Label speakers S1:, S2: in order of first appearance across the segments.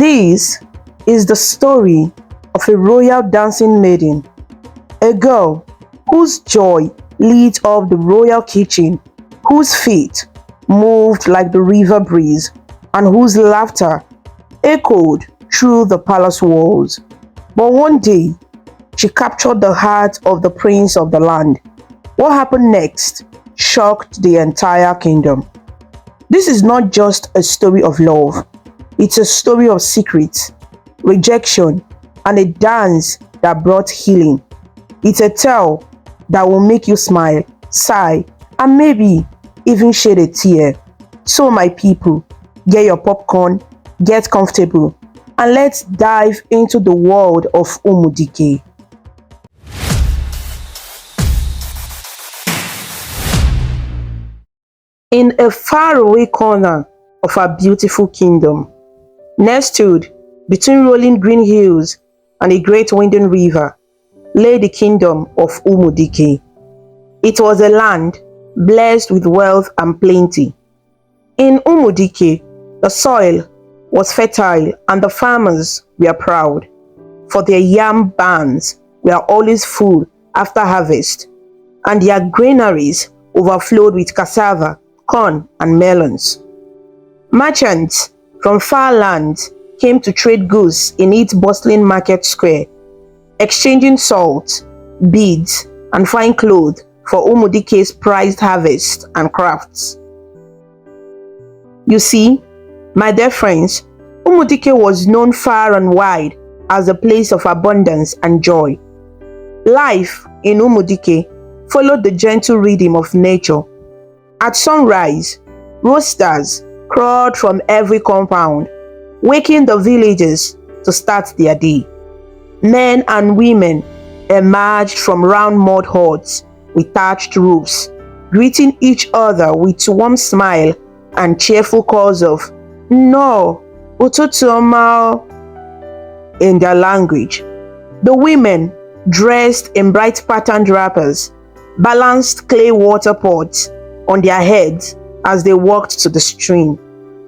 S1: This is the story of a royal dancing maiden, a girl whose joy lit up the royal kitchen, whose feet moved like the river breeze, and whose laughter echoed through the palace walls. But one day, she captured the heart of the prince of the land. What happened next shocked the entire kingdom. This is not just a story of love, it's a story of secrets, rejection, and a dance that brought healing. It's a tale that will make you smile, sigh, and maybe even shed a tear. So, my people, get your popcorn, get comfortable, and let's dive into the world of Umudike. In a faraway corner of our beautiful kingdom, nestled between rolling green hills and a great winding river, lay the kingdom of Umudike. It was a land blessed with wealth and plenty. In Umudike, the soil was fertile and the farmers were proud, for their yam barns were always full after harvest, and their granaries overflowed with cassava, corn, and melons. Merchants from far lands came to trade goods in its bustling market square, exchanging salt, beads, and fine clothes for Umudike's prized harvest and crafts. You see, my dear friends, Umudike was known far and wide as a place of abundance and joy. Life in Umudike followed the gentle rhythm of nature. At sunrise, roosters crowed from every compound, waking the villagers to start their day. Men and women emerged from round mud huts with thatched roofs, greeting each other with warm smile and cheerful calls of "No, ụtụtụ ọma" in their language. The women, dressed in bright patterned wrappers, balanced clay water pots on their heads as they walked to the stream.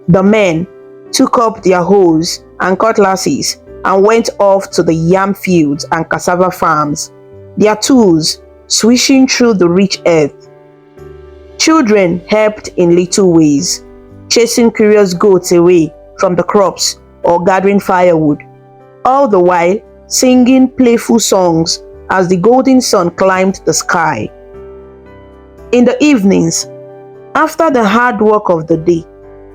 S1: The men took up their hoes and cutlasses and went off to the yam fields and cassava farms, their tools swishing through the rich earth. Children helped in little ways, chasing curious goats away from the crops or gathering firewood, all the while singing playful songs as the golden sun climbed the sky. In the evenings, after the hard work of the day,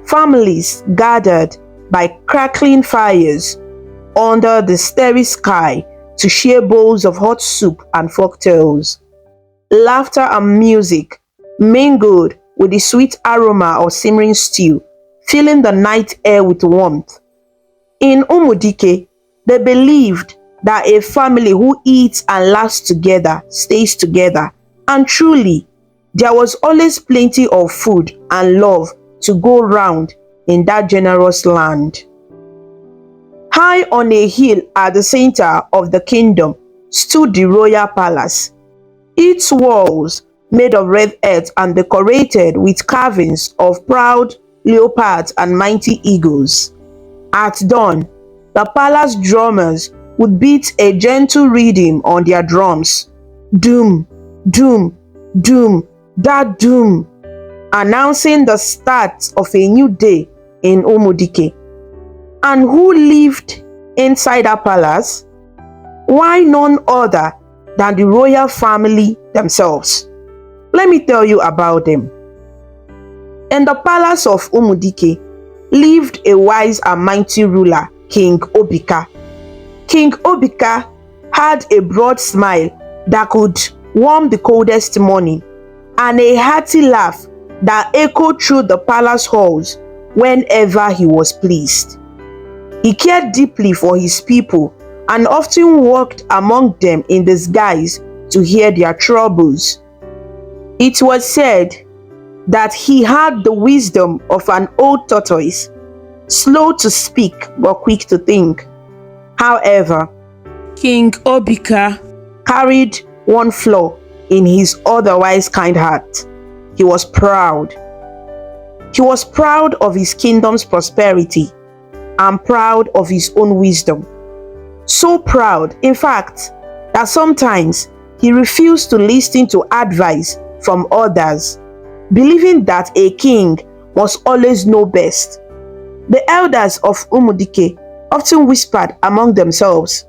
S1: families gathered by crackling fires under the starry sky to share bowls of hot soup and folktales. Laughter and music mingled with the sweet aroma of simmering stew, filling the night air with warmth. In Umudike, they believed that a family who eats and laughs together stays together, and truly, there was always plenty of food and love to go round in that generous land. High on a hill at the center of the kingdom stood the royal palace, its walls made of red earth and decorated with carvings of proud leopards and mighty eagles. At dawn, the palace drummers would beat a gentle rhythm on their drums. Doom, doom, doom, that doom, announcing the start of a new day in Umudike. And who lived inside our palace? Why, none other than the royal family themselves. Let me tell you about them. In the palace of Umudike lived a wise and mighty ruler, King Obika. King Obika had a broad smile that could warm the coldest morning, and a hearty laugh that echoed through the palace halls whenever he was pleased. He cared deeply for his people and often walked among them in disguise to hear their troubles. It was said that he had the wisdom of an old tortoise, slow to speak but quick to think. However, King Obika carried one flaw in his otherwise kind heart. He was proud. He was proud of his kingdom's prosperity. and proud of his own wisdom. So proud, in fact, that sometimes he refused to listen to advice from others, believing that a king must always know best. The elders of Umudike often whispered among themselves,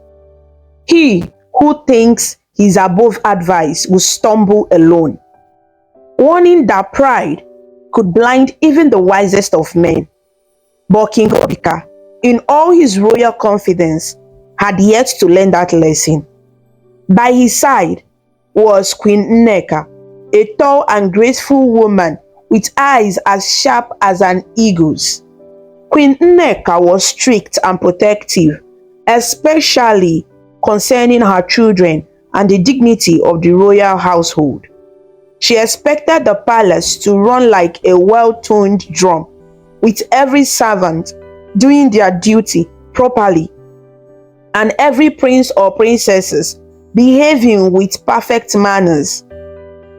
S1: "He who thinks he's above advice will stumble alone," warning that pride could blind even the wisest of men. But King Obika, in all his royal confidence, had yet to learn that lesson. By his side was Queen Nneka, a tall and graceful woman with eyes as sharp as an eagle's. Queen Nneka was strict and protective, especially concerning her children and the dignity of the royal household. She expected the palace to run like a well-tuned drum, with every servant doing their duty properly and every prince or princesses behaving with perfect manners.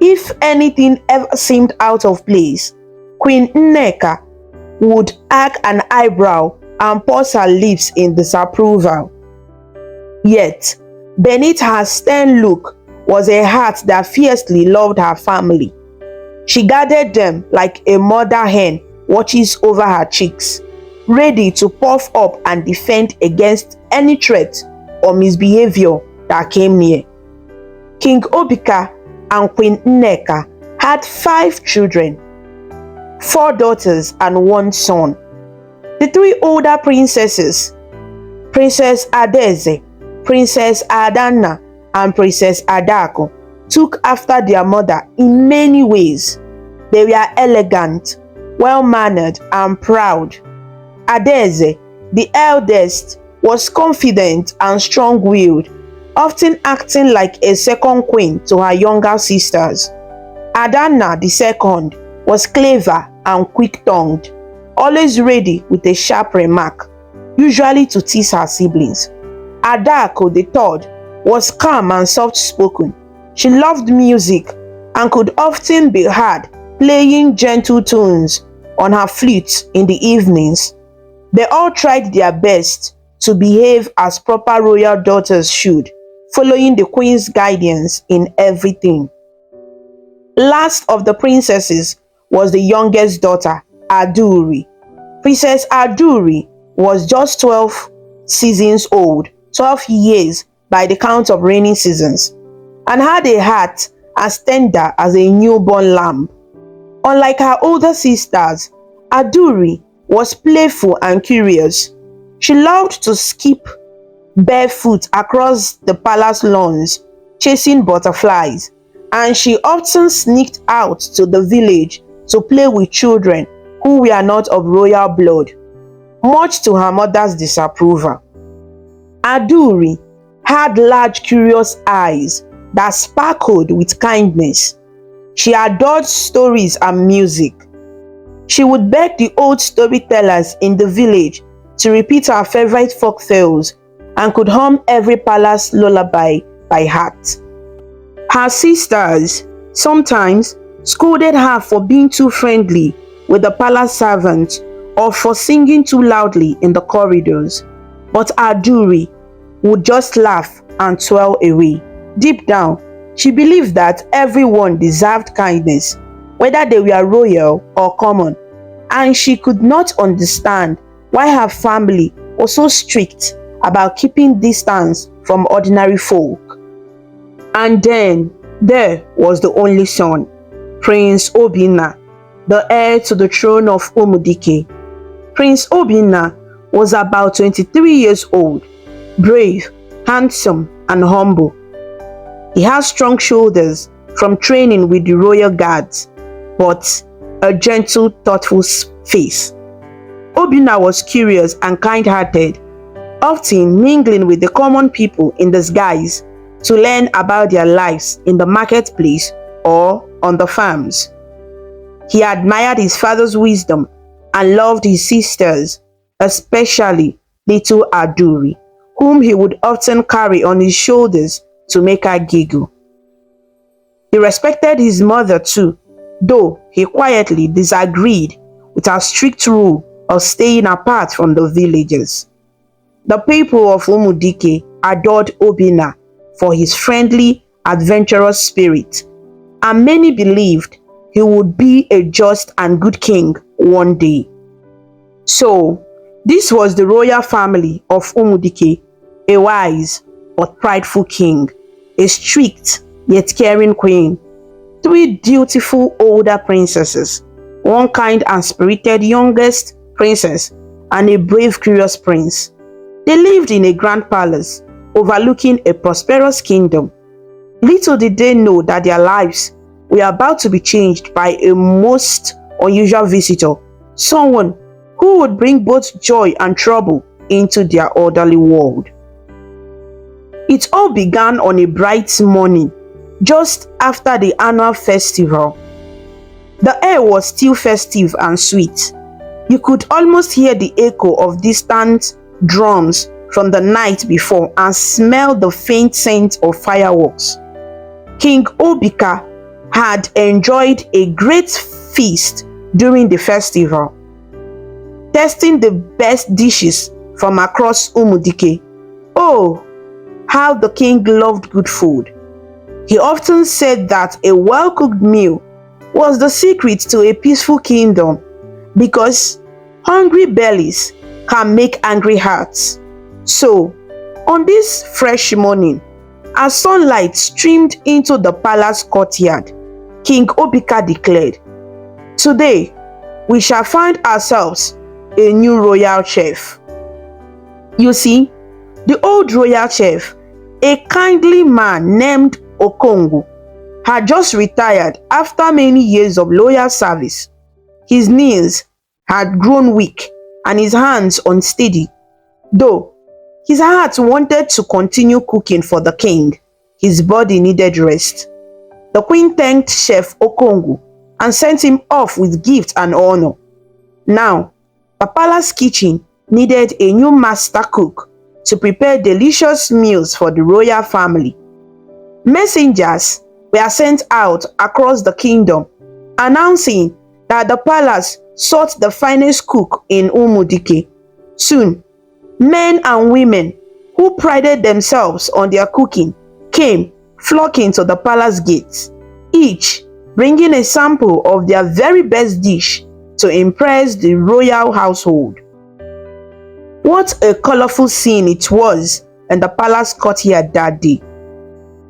S1: If anything ever seemed out of place, Queen Nneka would arch an eyebrow and purse her lips in disapproval. Yet, beneath her stern look was a heart that fiercely loved her family. She guarded them like a mother hen watches over her chicks, ready to puff up and defend against any threat or misbehavior that came near. King Obika and Queen Nneka had 5 children, 4 daughters and 1 son. The 3 older princesses, Princess Adaeze, Princess Adanna, and Princess Adako, took after their mother in many ways. They were elegant, well-mannered, and proud. Adaeze, the eldest, was confident and strong-willed, often acting like a second queen to her younger sisters. Adanna, the second, was clever and quick-tongued, always ready with a sharp remark, usually to tease her siblings. Adako, the third, was calm and soft-spoken. She loved music and could often be heard playing gentle tunes on her flute in the evenings. They all tried their best to behave as proper royal daughters should, following the queen's guidance in everything. Last of the princesses was the youngest daughter, Aduri. Princess Aduri was just 12 seasons old, 12 years by the count of rainy seasons, and had a heart as tender as a newborn lamb. Unlike her older sisters, Aduri was playful and curious. She loved to skip barefoot across the palace lawns, chasing butterflies, and she often sneaked out to the village to play with children who were not of royal blood, much to her mother's disapproval. Aduri had large, curious eyes that sparkled with kindness. She adored stories and music. She would beg the old storytellers in the village to repeat her favorite folk tales and could hum every palace lullaby by heart. Her sisters sometimes scolded her for being too friendly with the palace servants or for singing too loudly in the corridors. But Aduri would just laugh and twirl away. Deep down, she believed that everyone deserved kindness, whether they were royal or common, and she could not understand why her family was so strict about keeping distance from ordinary folk. And then there was the only son, Prince Obinna, the heir to the throne of Umudike. Prince Obinna was about 23 years old, brave, handsome, and humble. He has strong shoulders from training with the royal guards, but a gentle, thoughtful face. Obinna was curious and kind-hearted, often mingling with the common people in disguise to learn about their lives in the marketplace or on the farms. He admired his father's wisdom and loved his sisters, especially little Aduri, whom he would often carry on his shoulders to make her giggle. He respected his mother too, though he quietly disagreed with her strict rule of staying apart from the villagers. The people of Umudike adored Obinna for his friendly, adventurous spirit, and many believed he would be a just and good king one day. So, this was the royal family of Umudike, a wise but prideful king, a strict yet caring queen, three dutiful older princesses, one kind and spirited youngest princess, and a brave curious prince. They lived in a grand palace overlooking a prosperous kingdom. Little did they know that their lives were about to be changed by a most unusual visitor, someone who would bring both joy and trouble into their orderly world. It all began on a bright morning, just after the annual festival. The air was still festive and sweet. You could almost hear the echo of distant drums from the night before and smell the faint scent of fireworks. King Obika had enjoyed a great feast during the festival, tasting the best dishes from across Umudike. Oh, how the king loved good food. He often said that a well-cooked meal was the secret to a peaceful kingdom, because hungry bellies can make angry hearts. So, on this fresh morning, as sunlight streamed into the palace courtyard, King Obika declared, "Today, we shall find ourselves a new royal chef." You see, the old royal chef, a kindly man named Okongu, had just retired after many years of loyal service. His knees had grown weak and his hands unsteady. Though his heart wanted to continue cooking for the king, his body needed rest. The queen thanked Chef Okongu and sent him off with gifts and honor. Now, the palace kitchen needed a new master cook to prepare delicious meals for the royal family. Messengers were sent out across the kingdom, announcing that the palace sought the finest cook in Umudike. Soon, men and women who prided themselves on their cooking came flocking to the palace gates, each bringing a sample of their very best dish to impress the royal household. What a colorful scene it was in the palace courtyard that day.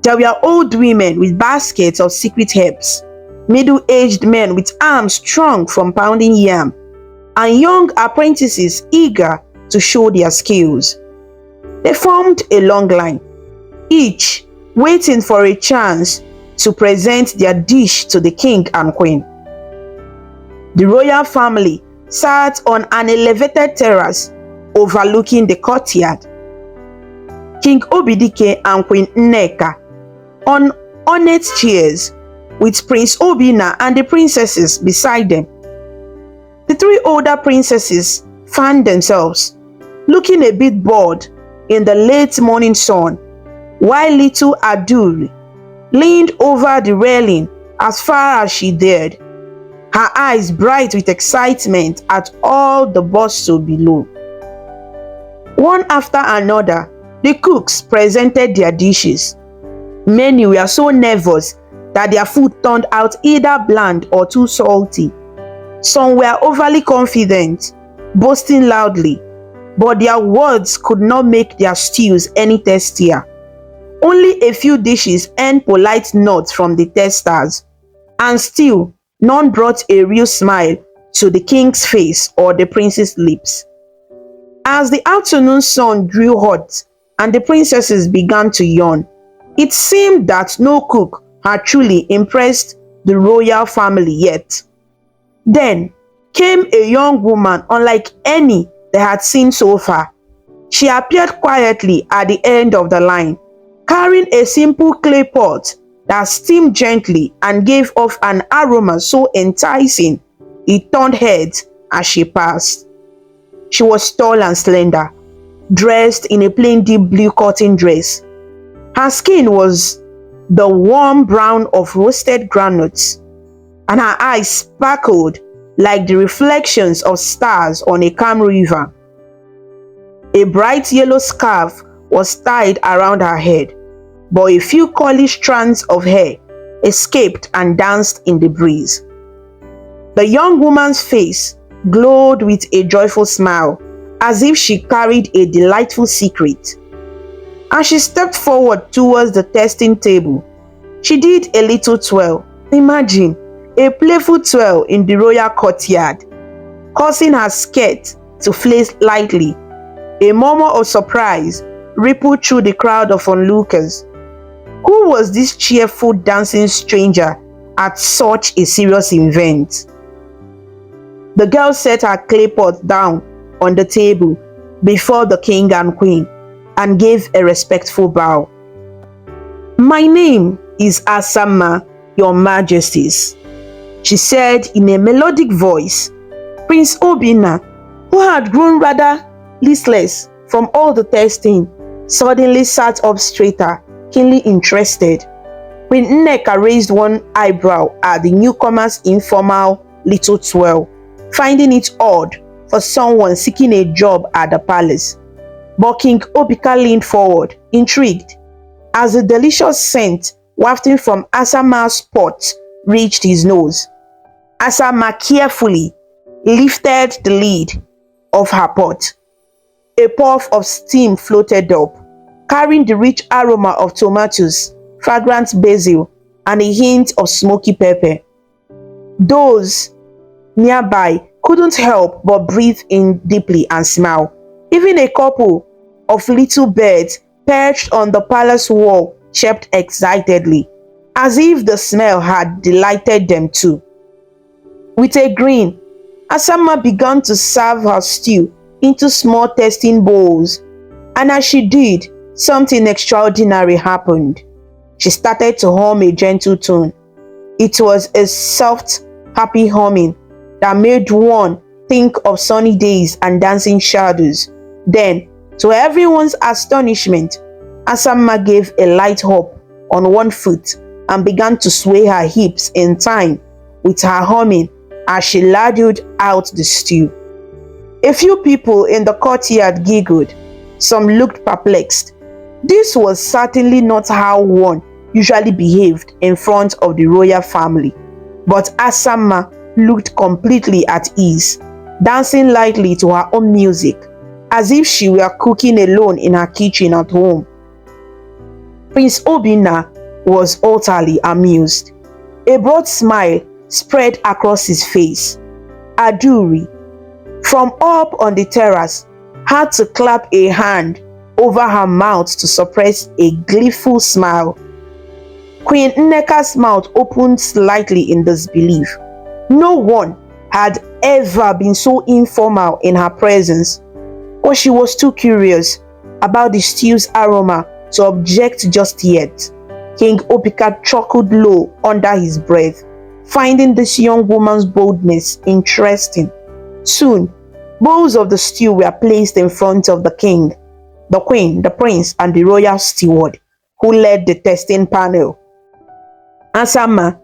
S1: There were old women with baskets of secret herbs, middle-aged men with arms strong from pounding yam, and young apprentices eager to show their skills. They formed a long line, each waiting for a chance to present their dish to the king and queen. The royal family sat on an elevated terrace overlooking the courtyard. King Umudike and Queen Nneka on ornate chairs, with Prince Obinna and the princesses beside them. The three older princesses found themselves looking a bit bored in the late morning sun, while little Aduri leaned over the railing as far as she dared, her eyes bright with excitement at all the bustle below. One after another, the cooks presented their dishes. Many were so nervous that their food turned out either bland or too salty. Some were overly confident, boasting loudly, but their words could not make their stews any tastier. Only a few dishes earned polite nods from the testers, and still none brought a real smile to the king's face or the prince's lips. As the afternoon sun grew hot and the princesses began to yawn, it seemed that no cook had truly impressed the royal family yet. Then came a young woman unlike any they had seen so far. She appeared quietly at the end of the line, carrying a simple clay pot that steamed gently and gave off an aroma so enticing it turned heads as she passed. She was tall and slender, dressed in a plain deep blue cotton dress. Her skin was the warm brown of roasted groundnuts, and her eyes sparkled like the reflections of stars on a calm river. A bright yellow scarf was tied around her head, but a few curly strands of hair escaped and danced in the breeze. The young woman's face glowed with a joyful smile, as if she carried a delightful secret. As she stepped forward towards the testing table, she did a little twirl. Imagine, a playful twirl in the royal courtyard, causing her skirt to flay lightly. A murmur of surprise rippled through the crowd of onlookers. Who was this cheerful dancing stranger at such a serious event? The girl set her clay pot down on the table before the king and queen and gave a respectful bow. "My name is Asama, your majesties," she said in a melodic voice. Prince Obinna, who had grown rather listless from all the testing, suddenly sat up straighter, keenly interested. Queen Nneka raised one eyebrow at the newcomer's informal little twirl, finding it odd for someone seeking a job at the palace. But King Obika leaned forward, intrigued, as the delicious scent wafting from Asama's pot reached his nose. Asama carefully lifted the lid of her pot. A puff of steam floated up, carrying the rich aroma of tomatoes, fragrant basil, and a hint of smoky pepper. Those nearby couldn't help but breathe in deeply and smile. Even a couple of little birds perched on the palace wall chirped excitedly, as if the smell had delighted them too. With a grin, Asama began to serve her stew into small tasting bowls, and as she did, something extraordinary happened. She started to hum a gentle tune. It was a soft, happy humming that made one think of sunny days and dancing shadows. Then, to everyone's astonishment, Asama gave a light hop on one foot and began to sway her hips in time with her humming as she ladled out the stew. A few people in the courtyard giggled. Some looked perplexed. This was certainly not how one usually behaved in front of the royal family. But Asama looked completely at ease, dancing lightly to her own music, as if she were cooking alone in her kitchen at home. Prince Obinna was utterly amused. A broad smile spread across his face. Aduri, from up on the terrace, had to clap a hand over her mouth to suppress a gleeful smile. Queen Nneka's mouth opened slightly in disbelief. No one had ever been so informal in her presence, but she was too curious about the stew's aroma to object just yet. King Obika chuckled low under his breath, finding this young woman's boldness interesting. Soon, bowls of the stew were placed in front of the king, the queen, the prince, and the royal steward, who led the testing panel. Asama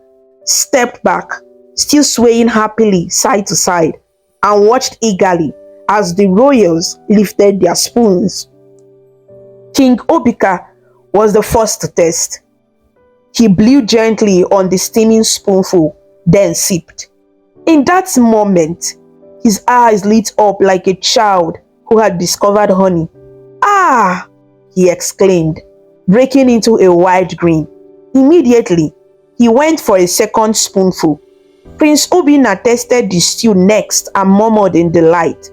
S1: stepped back, still swaying happily side to side, and watched eagerly as the royals lifted their spoons. King Obika was the first to test. He blew gently on the steaming spoonful, then sipped. In that moment, his eyes lit up like a child who had discovered honey. "Ah!" he exclaimed, breaking into a wide grin. Immediately, he went for a second spoonful. Prince Obinna tasted the stew next and murmured in delight.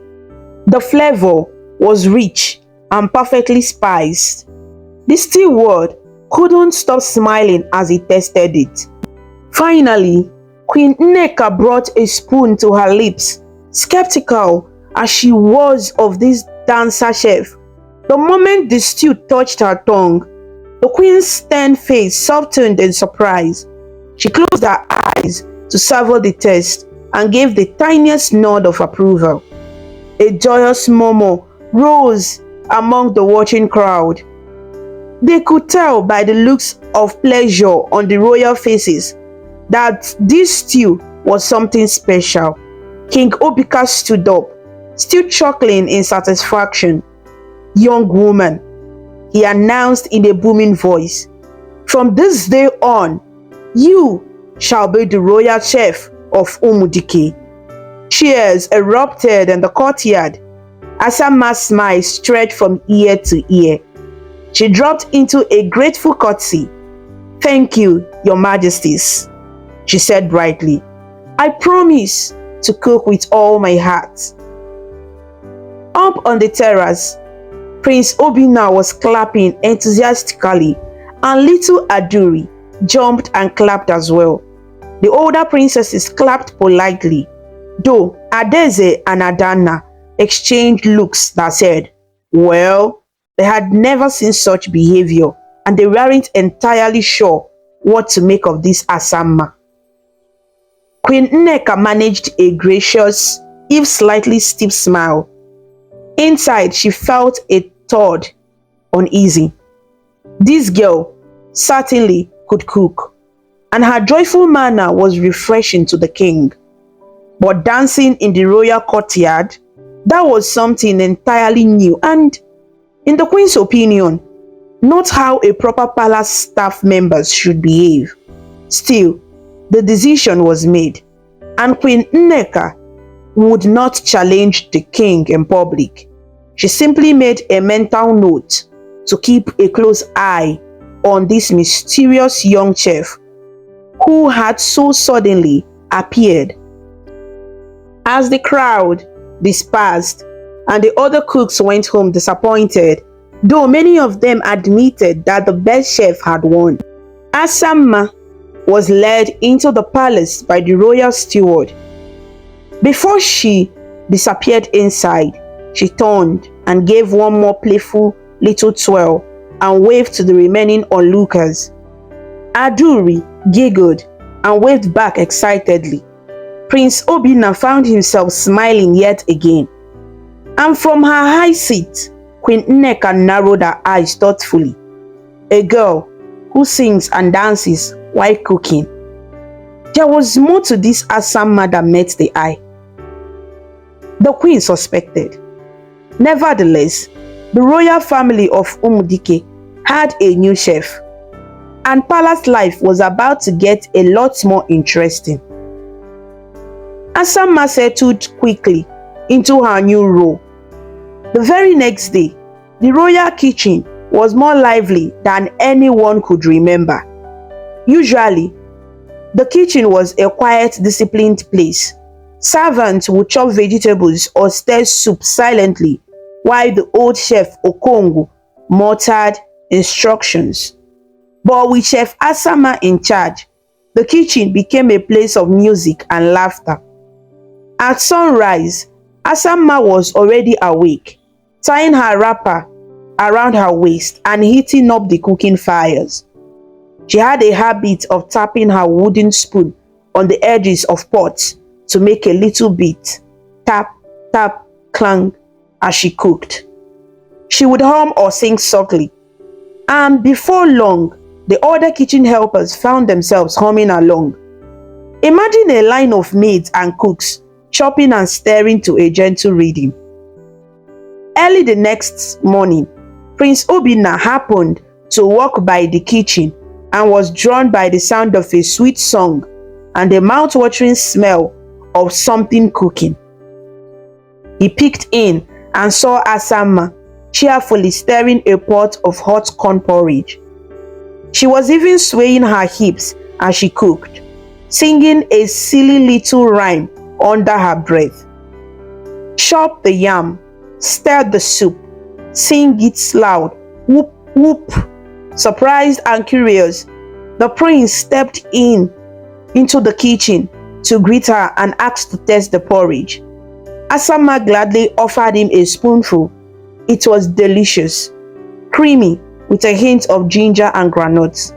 S1: The flavor was rich and perfectly spiced. The steward couldn't stop smiling as he tasted it. Finally, Queen Nneka brought a spoon to her lips, skeptical as she was of this dancer chef. The moment the stew touched her tongue, the queen's stern face softened in surprise. She closed her eyes to savor the taste and gave the tiniest nod of approval. A joyous murmur rose among the watching crowd. They could tell by the looks of pleasure on the royal faces that this stew was something special. King Obika stood up, still chuckling in satisfaction. "Young woman," he announced in a booming voice, "from this day on, you shall be the royal chef of Umudike." Cheers erupted in the courtyard. Asama's smile stretched from ear to ear. She dropped into a grateful curtsy. "Thank you, your majesties," she said brightly. "I promise to cook with all my heart." Up on the terrace, Prince Obinna was clapping enthusiastically, and little Aduri jumped and clapped as well. The older princesses clapped politely, though Adeze and Adanna exchanged looks that said, well, they had never seen such behavior and they weren't entirely sure what to make of this Asama. Queen Nneka managed a gracious, if slightly stiff smile. Inside, she felt a third uneasy. This girl certainly could cook, and her joyful manner was refreshing to the king. But dancing in the royal courtyard, that was something entirely new and, in the queen's opinion, not how a proper palace staff members should behave. Still, the decision was made, and Queen Nneka would not challenge the king in public. She simply made a mental note to keep a close eye on this mysterious young chef who had so suddenly appeared. As the crowd dispersed and the other cooks went home disappointed, though many of them admitted that the best chef had won, Asama was led into the palace by the royal steward. Before she disappeared inside, she turned and gave one more playful little twirl and waved to the remaining onlookers. Aduri giggled and waved back excitedly. Prince Obinna found himself smiling yet again, and from her high seat, Queen Nneka narrowed her eyes thoughtfully. A girl who sings and dances while cooking. There was more to this Asama that met the eye. The queen suspected. Nevertheless, the royal family of Umudike had a new chef, and palace life was about to get a lot more interesting. Asama settled quickly into her new role. The very next day, the royal kitchen was more lively than anyone could remember. Usually, the kitchen was a quiet, disciplined place. Servants would chop vegetables or stir soup silently while the old chef Okongo muttered instructions. But with Chef Asama in charge, the kitchen became a place of music and laughter. At sunrise, Asama was already awake, tying her wrapper around her waist and heating up the cooking fires. She had a habit of tapping her wooden spoon on the edges of pots to make a little beat, tap, tap, clang, as she cooked. She would hum or sing softly, and before long, the other kitchen helpers found themselves humming along. Imagine a line of maids and cooks chopping and stirring to a gentle rhythm. Early the next morning, Prince Obinna happened to walk by the kitchen and was drawn by the sound of a sweet song and the mouth-watering smell of something cooking. He peeked in and saw Asama cheerfully stirring a pot of hot corn porridge. She was even swaying her hips as she cooked, singing a silly little rhyme under her breath. Chop the yam, stir the soup, sing it loud, whoop whoop. Surprised and curious, the prince stepped into the kitchen to greet her and asked to taste the porridge. Asama gladly offered him a spoonful. It was delicious, creamy with a hint of ginger and granules.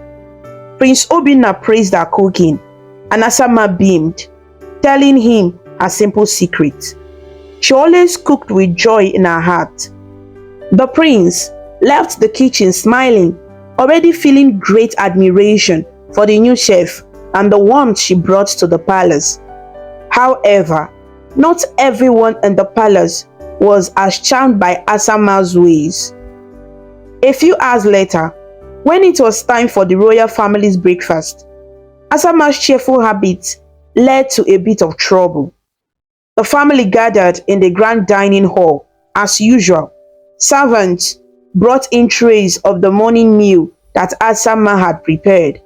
S1: Prince Obinna praised her cooking, and Asama beamed, telling him her simple secret. She always cooked with joy in her heart. The prince left the kitchen smiling, already feeling great admiration for the new chef and the warmth she brought to the palace. However, not everyone in the palace was as charmed by Asama's ways. A few hours later, when it was time for the royal family's breakfast, Asama's cheerful habits led to a bit of trouble. The family gathered in the grand dining hall. As usual, servants brought in trays of the morning meal that Asama had prepared.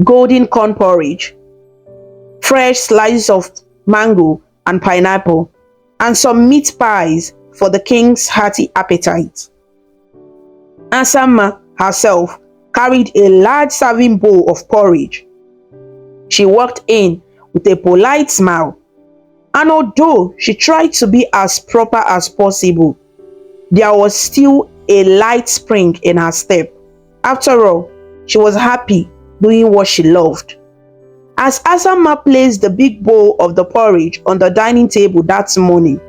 S1: Golden corn porridge, fresh slices of mango and pineapple, and some meat pies for the king's hearty appetite. Asama herself carried a large serving bowl of porridge. She walked in with a polite smile, and although she tried to be as proper as possible, there was still a light spring in her step. After all, she was happy doing what she loved. As Asama placed the big bowl of the porridge on the dining table that morning,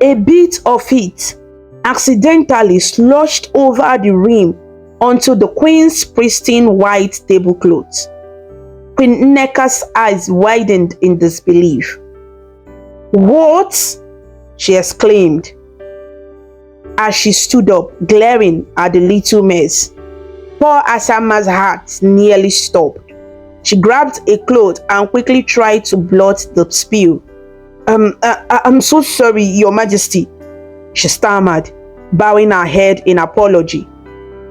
S1: a bit of it accidentally sloshed over the rim onto the queen's pristine white tablecloth. Queen Nneka's eyes widened in disbelief. "What?" she exclaimed as she stood up, glaring at the little mess. Poor Asama's heart nearly stopped. She grabbed a cloth and quickly tried to blot the spill. I'm so sorry, Your Majesty," she stammered, bowing her head in apology.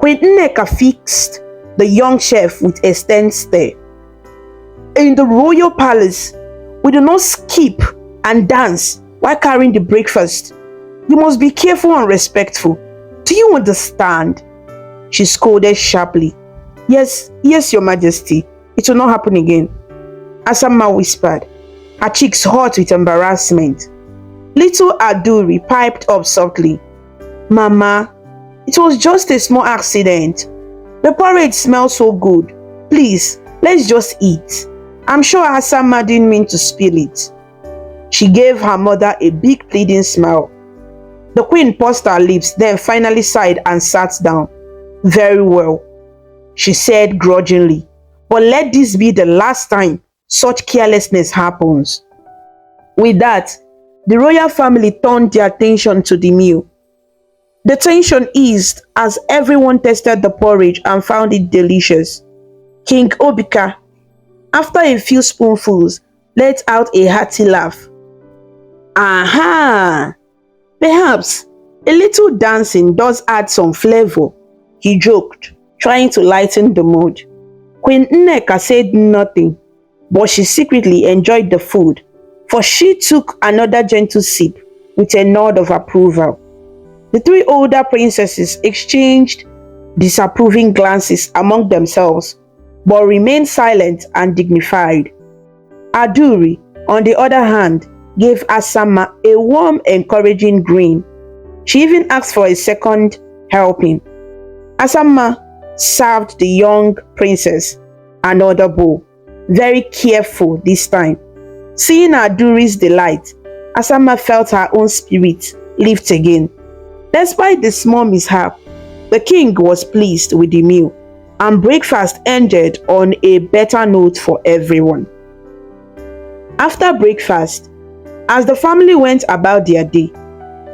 S1: Queen Nneka fixed the young chef with a stern stare. "In the royal palace, we do not skip and dance while carrying the breakfast. You must be careful and respectful. Do you understand?" she scolded sharply. Yes, Your Majesty. It will not happen again," Asama whispered, her cheeks hot with embarrassment. Little Aduri piped up softly. "Mama, it was just a small accident. The porridge smells so good. Please, let's just eat. I'm sure Asama didn't mean to spill it." She gave her mother a big pleading smile. The queen pursed her lips, then finally sighed and sat down. "Very well," she said grudgingly. "But let this be the last time such carelessness happens." With that, the royal family turned their attention to the meal. The tension eased as everyone tasted the porridge and found it delicious. King Obika, after a few spoonfuls, let out a hearty laugh. "Aha! Perhaps a little dancing does add some flavor," he joked, trying to lighten the mood. Queen Nneka said nothing, but she secretly enjoyed the food, for she took another gentle sip with a nod of approval. The three older princesses exchanged disapproving glances among themselves, but remained silent and dignified. Aduri, on the other hand, gave Asama a warm, encouraging grin. She even asked for a second helping. Asama served the young princess another bowl, very careful this time. Seeing Aduri's delight, Asama felt her own spirit lift again. Despite the small mishap, the king was pleased with the meal, and breakfast ended on a better note for everyone. After breakfast, as the family went about their day,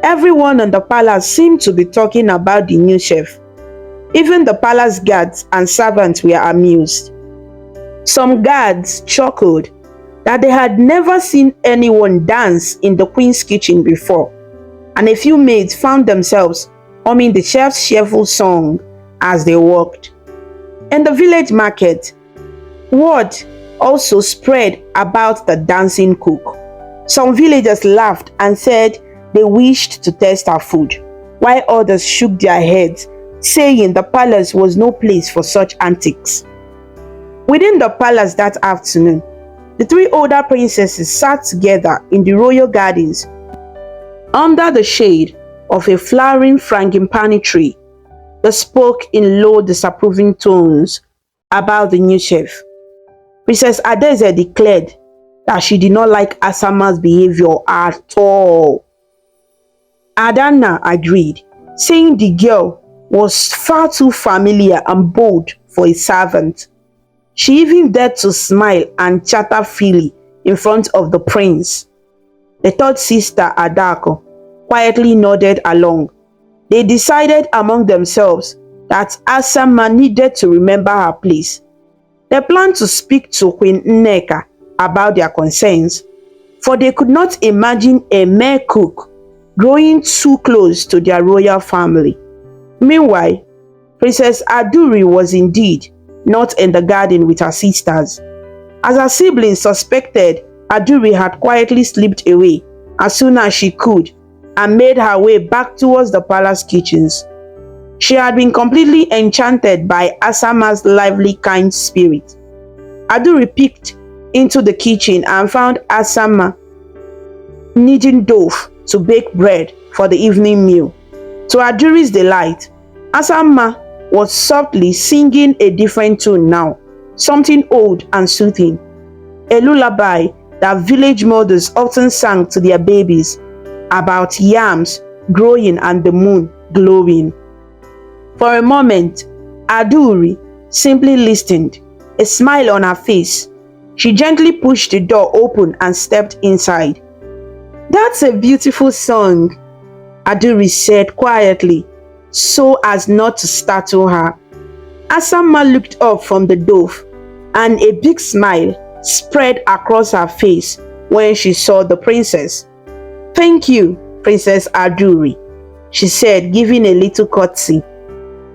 S1: everyone in the palace seemed to be talking about the new chef. Even the palace guards and servants were amused. Some guards chuckled that they had never seen anyone dance in the queen's kitchen before, and a few maids found themselves humming the chef's cheerful song as they walked. In the village market, word also spread about the dancing cook. Some villagers laughed and said they wished to taste her food, while others shook their heads, saying the palace was no place for such antics. Within the palace that afternoon, the three older princesses sat together in the royal gardens under the shade of a flowering frangipani tree. They spoke in low, disapproving tones about the new chef. Princess Adeze declared that she did not like Asama's behavior at all. Adanna agreed, saying the girl was far too familiar and bold for a servant. She even dared to smile and chatter freely in front of the prince. The third sister, Adako, quietly nodded along. They decided among themselves that Asama needed to remember her place. They planned to speak to Queen Nneka about their concerns, for they could not imagine a mere cook growing too close to their royal family. Meanwhile, Princess Aduri was indeed not in the garden with her sisters. As her siblings suspected, Aduri had quietly slipped away as soon as she could and made her way back towards the palace kitchens. She had been completely enchanted by Asama's lively, kind spirit. Aduri peeked into the kitchen and found Asama kneading dough to bake bread for the evening meal. To Aduri's delight, Asama was softly singing a different tune now, something old and soothing, a lullaby that village mothers often sang to their babies about yams growing and the moon glowing. For a moment, Aduri simply listened, a smile on her face. She gently pushed the door open and stepped inside. "That's a beautiful song," Aduri said quietly, so as not to startle her. Asama looked up from the dove, and a big smile spread across her face when she saw the princess. "Thank you, Princess Aduri," she said, giving a little curtsy.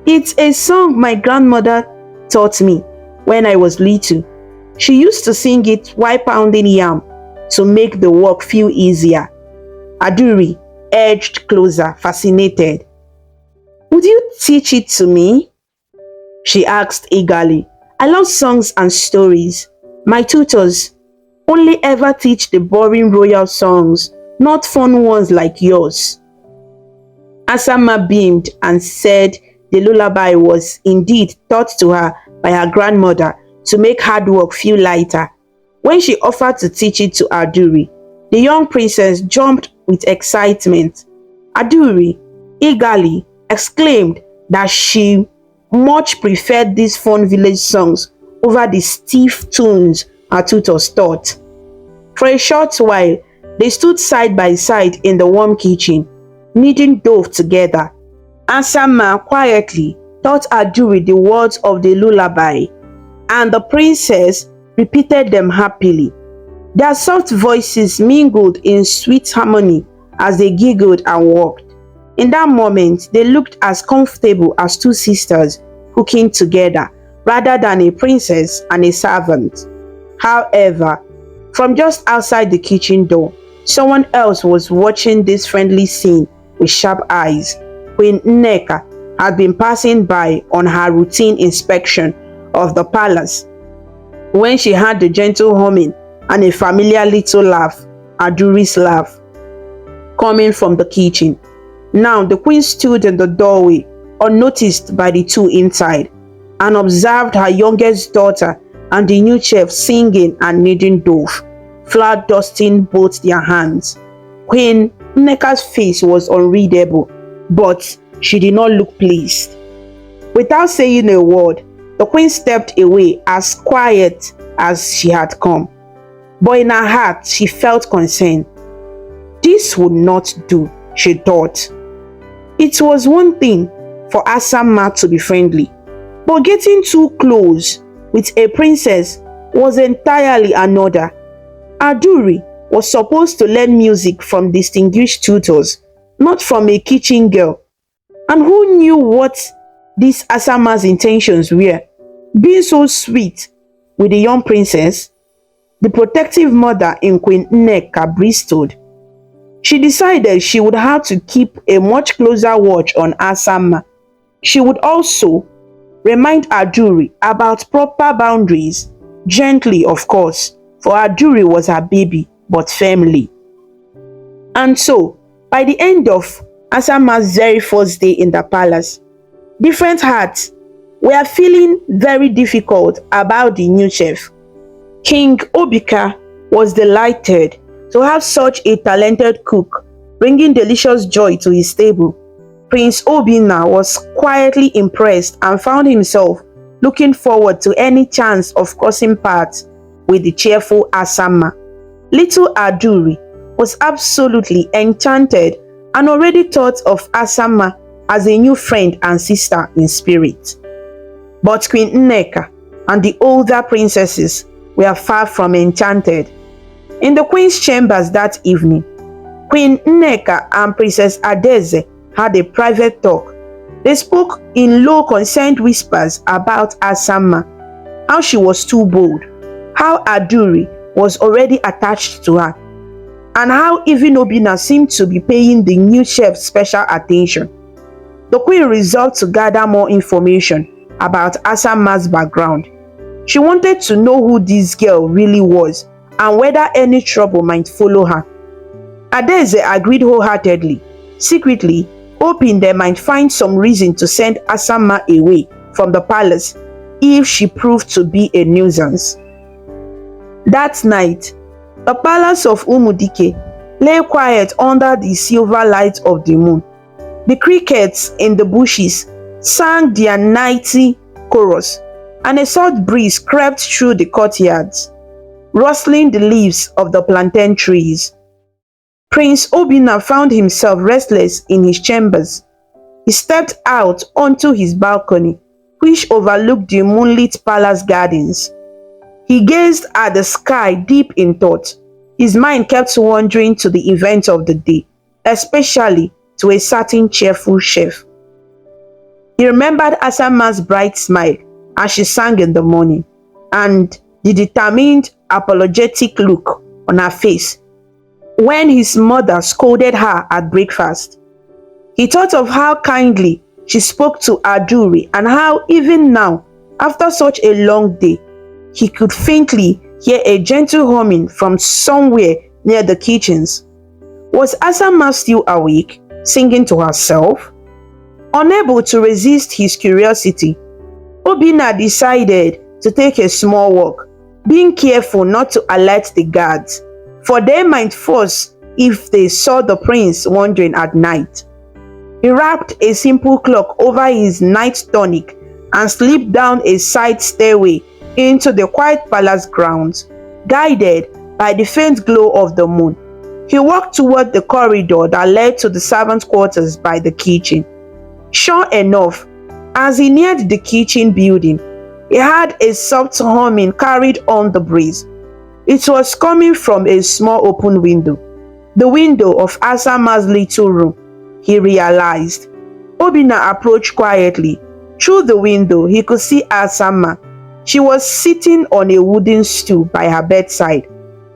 S1: "It's a song my grandmother taught me when I was little. She used to sing it while pounding yam to make the work feel easier." Aduri edged closer, fascinated. "Would you teach it to me?" she asked eagerly. "I love songs and stories. My tutors only ever teach the boring royal songs, not fun ones like yours." Asama beamed and said the lullaby was indeed taught to her by her grandmother to make hard work feel lighter. When she offered to teach it to Aduri, the young princess jumped with excitement. Aduri eagerly exclaimed that she much preferred these fun village songs over the stiff tunes her tutors taught. For a short while, they stood side by side in the warm kitchen, kneading dough together. Asama quietly taught Aduri the words of the lullaby, and the princess repeated them happily. Their soft voices mingled in sweet harmony as they giggled and walked. In that moment, they looked as comfortable as two sisters cooking together, rather than a princess and a servant. However, from just outside the kitchen door, someone else was watching this friendly scene with sharp eyes. Queen Nneka had been passing by on her routine inspection of the palace when she heard the gentle humming and a familiar little laugh, Aduri's laugh, coming from the kitchen. Now the queen stood in the doorway, unnoticed by the two inside, and observed her youngest daughter and the new chef singing and kneading dough, flour dusting both their hands. Queen Nneka's face was unreadable, but she did not look pleased. Without saying a word, the queen stepped away as quiet as she had come. But in her heart, she felt concerned. This would not do, she thought. It was one thing for Asama to be friendly, but getting too close with a princess was entirely another. Aduri was supposed to learn music from distinguished tutors, not from a kitchen girl. And who knew what this Asama's intentions were? Being so sweet with the young princess, the protective mother in Queen Nneka bristled. She decided she would have to keep a much closer watch on Asama. She would also remind Aduri about proper boundaries, gently of course, for Aduri was her baby, but firmly. And so, by the end of Asama's very first day in the palace, different hearts were feeling very difficult about the new chef. King Obika was delighted to have such a talented cook, bringing delicious joy to his table. Prince Obinna was quietly impressed and found himself looking forward to any chance of crossing paths with the cheerful Asama. Little Aduri was absolutely enchanted and already thought of Asama as a new friend and sister in spirit. But Queen Nneka and the older princesses were far from enchanted. In the queen's chambers that evening, Queen Nneka and Princess Adaeze had a private talk. They spoke in low concerned whispers about Asama, how she was too bold, how Aduri was already attached to her, and how even Obinna seemed to be paying the new chef special attention. The queen resolved to gather more information about Asama's background. She wanted to know who this girl really was and whether any trouble might follow her. Adaeze agreed wholeheartedly, secretly hoping they might find some reason to send Asama away from the palace if she proved to be a nuisance. That night, the palace of Umudike lay quiet under the silver light of the moon. The crickets in the bushes sang their nightly chorus, and a soft breeze crept through the courtyards, rustling the leaves of the plantain trees. Prince Obinna found himself restless in his chambers. He stepped out onto his balcony, which overlooked the moonlit palace gardens. He gazed at the sky deep in thought. His mind kept wandering to the events of the day, especially to a certain cheerful chef. He remembered Asama's bright smile as she sang in the morning, and the determined, apologetic look on her face when his mother scolded her at breakfast. He thought of how kindly she spoke to Aduri and how even now, after such a long day, he could faintly hear a gentle humming from somewhere near the kitchens. Was Asama still awake, singing to herself? Unable to resist his curiosity, Obinna decided to take a small walk, being careful not to alert the guards, for they might force if they saw the prince wandering at night. He wrapped a simple cloak over his night tunic and slipped down a side stairway into the quiet palace grounds, guided by the faint glow of the moon. He walked toward the corridor that led to the servants' quarters by the kitchen. Sure enough, as he neared the kitchen building, he heard a soft humming carried on the breeze. It was coming from a small open window, the window of Asama's little room, he realized. Obinna approached quietly. Through the window, he could see Asama. She was sitting on a wooden stool by her bedside,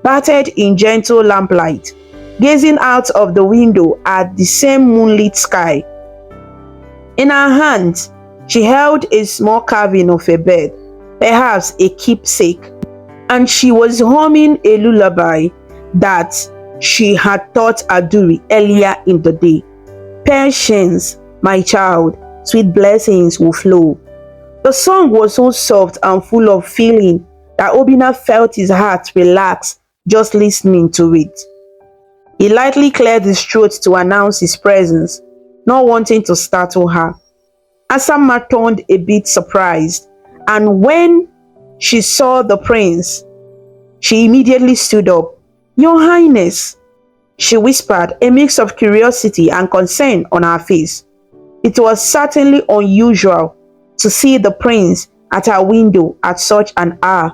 S1: bathed in gentle lamplight, gazing out of the window at the same moonlit sky. In her hands, she held a small carving of a bird, perhaps a keepsake, and she was humming a lullaby that she had taught Aduri earlier in the day. Patience, my child, sweet blessings will flow. The song was so soft and full of feeling that Obinna felt his heart relax just listening to it. He lightly cleared his throat to announce his presence, not wanting to startle her. Asama turned a bit surprised, and when she saw the prince, she immediately stood up. "Your Highness," she whispered, a mix of curiosity and concern on her face. It was certainly unusual to see the prince at her window at such an hour.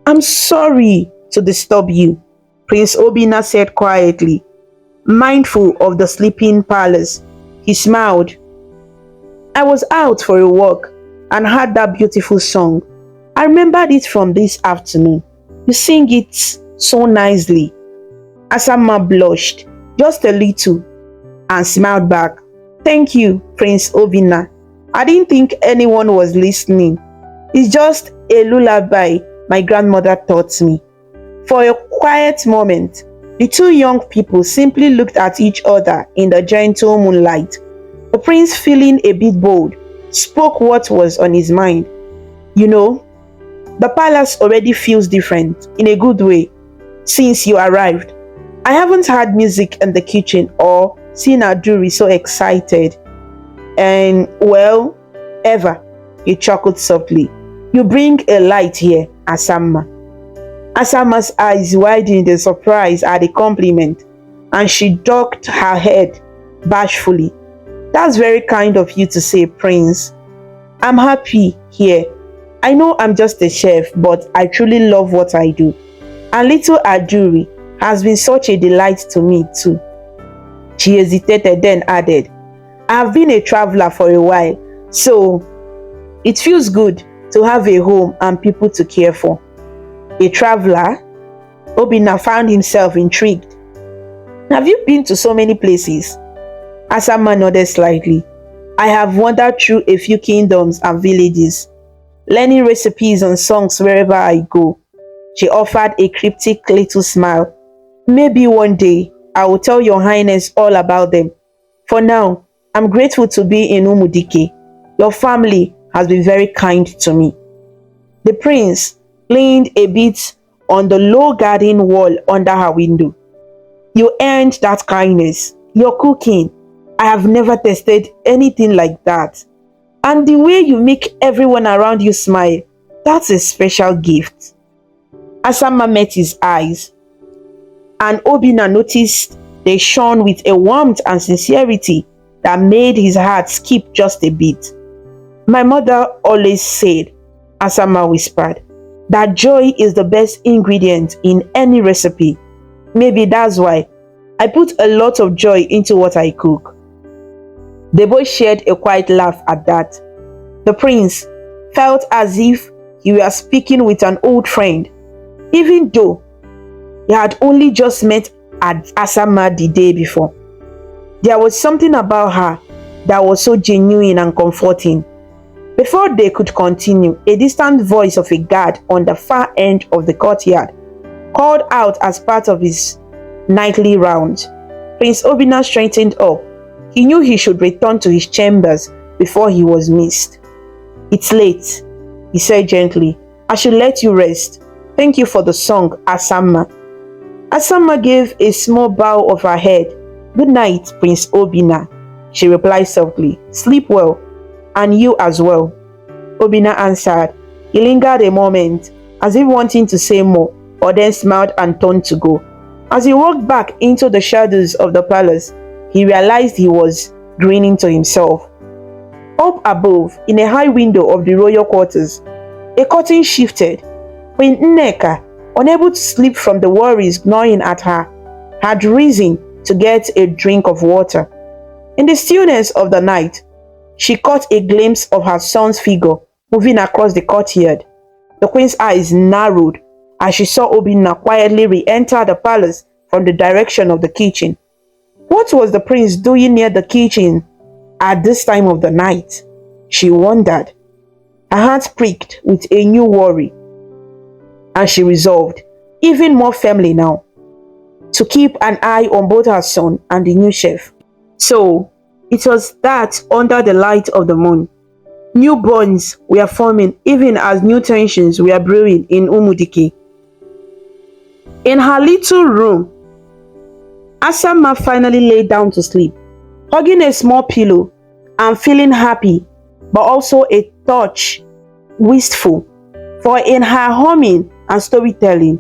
S1: "I'm sorry to disturb you," Prince Obinna said quietly. Mindful of the sleeping palace, he smiled. "I was out for a walk and heard that beautiful song. I remembered it from this afternoon. You sing it so nicely." Asama blushed just a little and smiled back. "Thank you, Prince Obinna. I didn't think anyone was listening. It's just a lullaby my grandmother taught me." For a quiet moment, the two young people simply looked at each other in the gentle moonlight. The prince, feeling a bit bold, spoke what was on his mind. "You know, the palace already feels different, in a good way, since you arrived. I haven't heard music in the kitchen or seen Aduri so excited. And, well, ever," he chuckled softly. "You bring a light here, Asama." Asama's eyes widened in surprise at the compliment, and she ducked her head bashfully. That's very kind of you to say, Prince. I'm happy here. I know I'm just a chef, but I truly love what I do. And little Aduri has been such a delight to me too. She hesitated, then added, I've been a traveler for a while, so it feels good to have a home and people to care for. A traveler? Obina found himself intrigued. Have you been to so many places? Asama nodded slightly. I have wandered through a few kingdoms and villages, learning recipes and songs wherever I go. She offered a cryptic little smile. Maybe one day I will tell your highness all about them. For now, I'm grateful to be in Umudike. Your family has been very kind to me. The prince leaned a bit on the low garden wall under her window. You earned that kindness. Your cooking, I have never tasted anything like that. And the way you make everyone around you smile, that's a special gift. Asama met his eyes, and Obina noticed they shone with a warmth and sincerity that made his heart skip just a bit. My mother always said, Asama whispered, that joy is the best ingredient in any recipe. Maybe that's why I put a lot of joy into what I cook. They both shared a quiet laugh at that. The prince felt as if he were speaking with an old friend, even though he had only just met Asama the day before. There was something about her that was so genuine and comforting. Before they could continue, a distant voice of a guard on the far end of the courtyard called out as part of his nightly rounds. Prince Obina straightened up. He knew he should return to his chambers before he was missed. It's late, he said gently. I should let you rest. Thank you for the song, Asama. Asama gave a small bow of her head. Good night, Prince Obina, she replied softly. Sleep well, and you as well. Obina answered. He lingered a moment, as if wanting to say more, but then smiled and turned to go. As he walked back into the shadows of the palace, he realized he was grinning to himself. Up above, in a high window of the royal quarters, a curtain shifted. Queen Nneka, unable to sleep from the worries gnawing at her, had risen to get a drink of water. In the stillness of the night, she caught a glimpse of her son's figure moving across the courtyard. The queen's eyes narrowed as she saw Obina quietly re-enter the palace from the direction of the kitchen. What was the prince doing near the kitchen at this time of the night? She wondered. Her heart pricked with a new worry, and she resolved, even more firmly now, to keep an eye on both her son and the new chef. So, it was that under the light of the moon, new bonds were forming even as new tensions were brewing in Umudike. In her little room, Asama finally lay down to sleep, hugging a small pillow and feeling happy, but also a touch wistful, for in her humming and storytelling,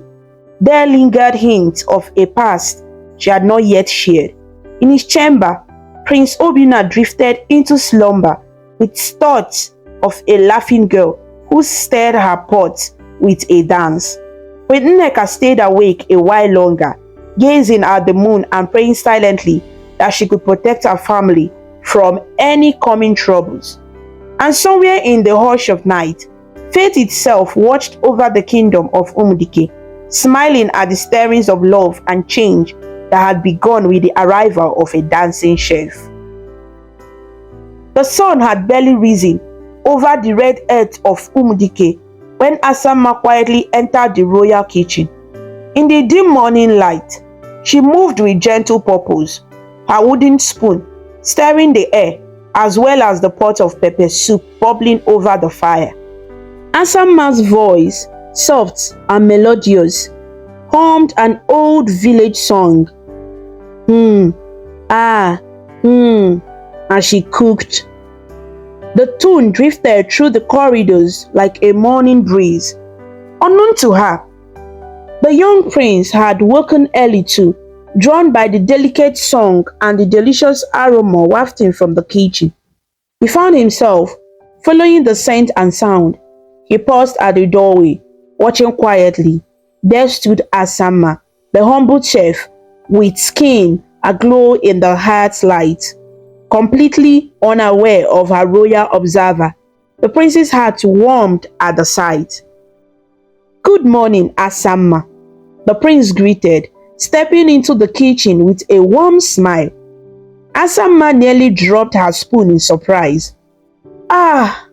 S1: there lingered hints of a past she had not yet shared. In his chamber, Prince Obina drifted into slumber with thoughts of a laughing girl who stirred her pot with a dance. When Nneka stayed awake a while longer, gazing at the moon and praying silently that she could protect her family from any coming troubles. And somewhere in the hush of night, fate itself watched over the kingdom of Umudike, smiling at the stirrings of love and change that had begun with the arrival of a dancing chef. The sun had barely risen over the red earth of Umudike when Asama quietly entered the royal kitchen. In the dim morning light, she moved with gentle purpose, her wooden spoon stirring the air as well as the pot of pepper soup bubbling over the fire. Asama's voice, soft and melodious, hummed an old village song. As she cooked. The tune drifted through the corridors like a morning breeze. Unknown to her, The young prince had woken early too, drawn by the delicate song and the delicious aroma wafting from the kitchen. He found himself following the scent and sound. He paused at the doorway, watching quietly. There stood Asama, the humble chef, with skin aglow in the heart's light, completely unaware of her royal observer. The prince's heart warmed at the sight. "Good morning, Asama," the prince greeted, stepping into the kitchen with a warm smile. Asama nearly dropped her spoon in surprise. "Ah,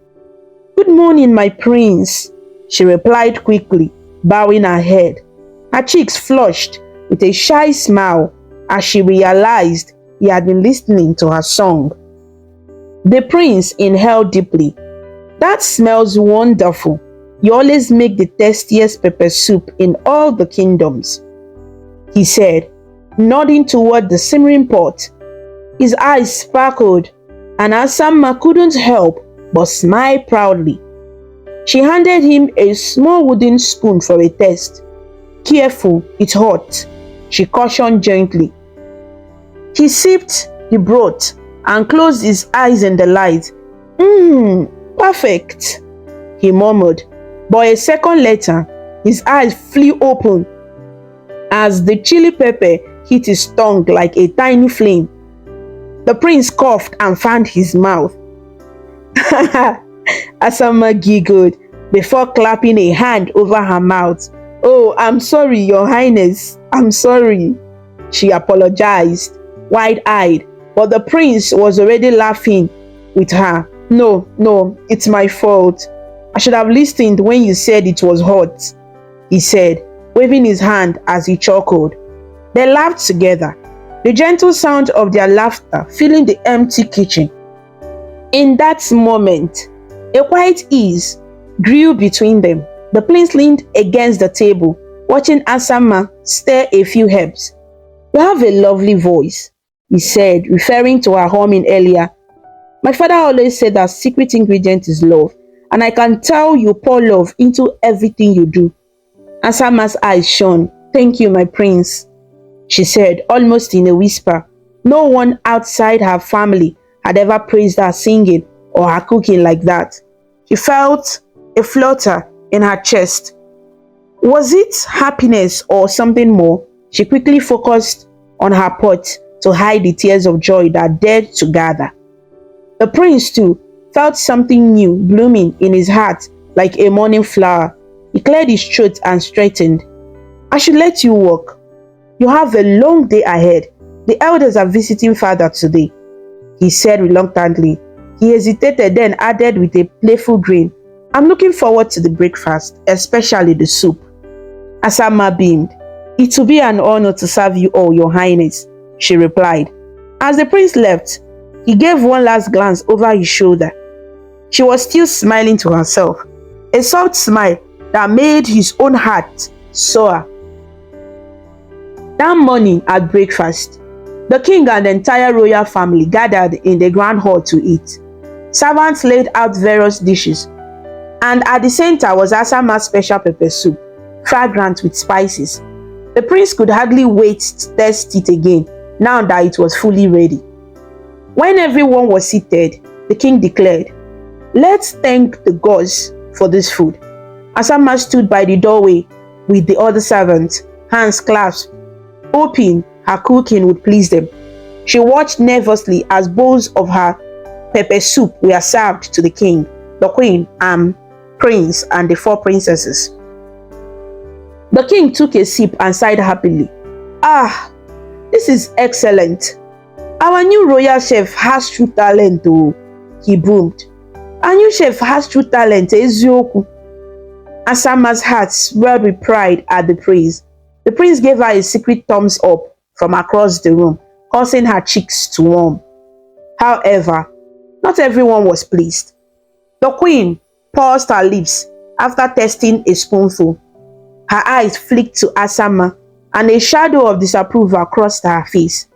S1: good morning, my prince," she replied quickly, bowing her head. Her cheeks flushed with a shy smile as she realized he had been listening to her song. The prince inhaled deeply. "That smells wonderful. You always make the tastiest pepper soup in all the kingdoms," he said, nodding toward the simmering pot. His eyes sparkled, and Asama couldn't help but smile proudly. She handed him a small wooden spoon for a taste. "Careful, it's hot," she cautioned gently. He sipped the broth and closed his eyes in delight. Perfect," he murmured, but a second later, his eyes flew open as the chili pepper hit his tongue like a tiny flame. The prince coughed and fanned his mouth. Asama giggled before clapping a hand over her mouth. "Oh, I'm sorry, Your Highness. I'm sorry," she apologized, wide-eyed, but the prince was already laughing with her. No, it's my fault. I should have listened when you said it was hot," he said, waving his hand as he chuckled. They laughed together, the gentle sound of their laughter filling the empty kitchen. In that moment, a quiet ease grew between them. The prince leaned against the table, watching Asama stir a few herbs. "You have a lovely voice," he said, referring to her humming earlier. "My father always said that secret ingredient is love, and I can tell you pour love into everything you do." Asama's eyes shone. "Thank you, my prince," she said, almost in a whisper. No one outside her family had ever praised her singing or her cooking like that. She felt a flutter in her chest. Was it happiness or something more? She quickly focused on her pot to hide the tears of joy that dared to gather. The prince, too, felt something new blooming in his heart like a morning flower. He cleared his throat and straightened. "I should let you walk. You have a long day ahead. The elders are visiting father today," he said reluctantly. He hesitated, then added with a playful grin, "I'm looking forward to the breakfast, especially the soup." Asama beamed. "It will be an honor to serve you all, Your Highness," she replied. As the prince left, he gave one last glance over his shoulder. She was still smiling to herself, a soft smile that made his own heart soar. That morning at breakfast, the king and the entire royal family gathered in the grand hall to eat. Servants laid out various dishes, and at the center was Asama's special pepper soup, fragrant with spices. The prince could hardly wait to taste it again, now that it was fully ready. When everyone was seated, the king declared, "Let's thank the gods for this food." Asama stood by the doorway with the other servants, hands clasped, hoping her cooking would please them. She watched nervously as bowls of her pepper soup were served to the king, the queen, prince, and the 4 princesses. The king took a sip and sighed happily. "Ah, this is excellent. Our new royal chef has true talent," oh, he boomed. "Our new chef has true talent, ezioku." Asama's heart swelled with pride at the praise. The prince gave her a secret thumbs up from across the room, causing her cheeks to warm. However, not everyone was pleased. The queen pursed her lips after tasting a spoonful. Her eyes flicked to Asama, and a shadow of disapproval crossed her face.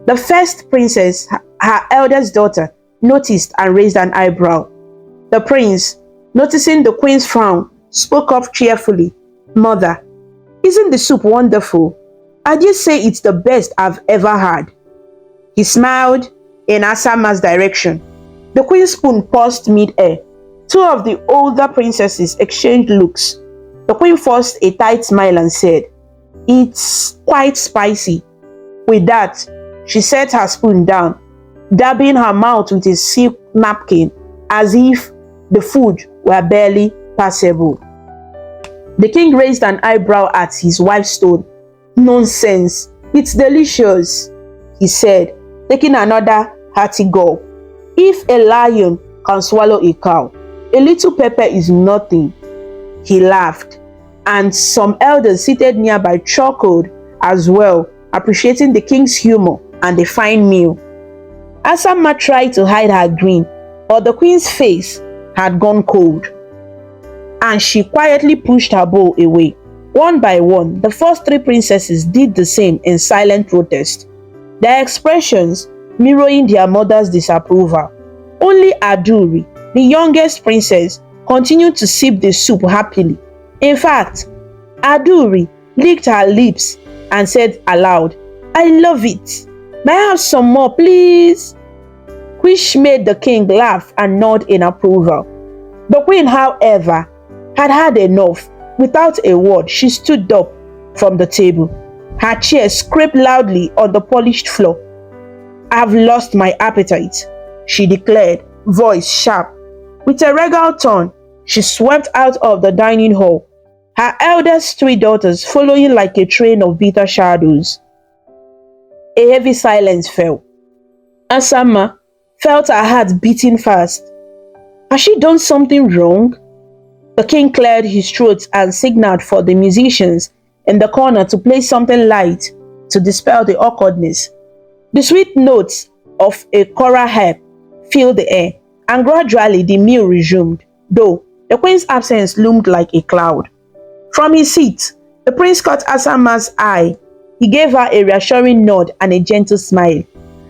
S1: The first princess, her eldest daughter, noticed and raised an eyebrow. The prince, noticing the queen's frown, spoke up cheerfully, "Mother, Isn't the soup wonderful? I just say it's the best I've ever had." He smiled in Asama's direction. The queen's spoon paused mid-air. Two of the older princesses exchanged looks. The queen forced a tight smile and said, "It's quite spicy." With that, she set her spoon down, dabbing her mouth with a silk napkin as if the food were barely passable. The king raised an eyebrow at his wife's tone. "Nonsense, it's delicious," he said, taking another hearty gulp. "If a lion can swallow a cow, a little pepper is nothing." He laughed, and some elders seated nearby chuckled as well, appreciating the king's humor and the fine meal. Asama tried to hide her grin, but the queen's face had gone cold, and she quietly pushed her bowl away. One by one, the first three princesses did the same in silent protest, their expressions mirroring their mother's disapproval. Only Aduri, the youngest princess, continued to sip the soup happily. In fact, Aduri licked her lips and said aloud, "I love it. May I have some more, please?" Which made the king laugh and nod in approval. The queen, however, had had enough. Without a word, she stood up from the table. Her chair scraped loudly on the polished floor. "I've lost my appetite," she declared, voice sharp. With a regal tone, she swept out of the dining hall, her eldest three daughters following like a train of bitter shadows. A heavy silence fell. Asama felt her heart beating fast. Had she done something wrong? The king cleared his throat and signaled for the musicians in the corner to play something light to dispel the awkwardness. The sweet notes of a choral harp filled the air, and gradually the meal resumed, though the queen's absence loomed like a cloud. From his seat, the prince caught Asama's eye. He gave her a reassuring nod and a gentle smile,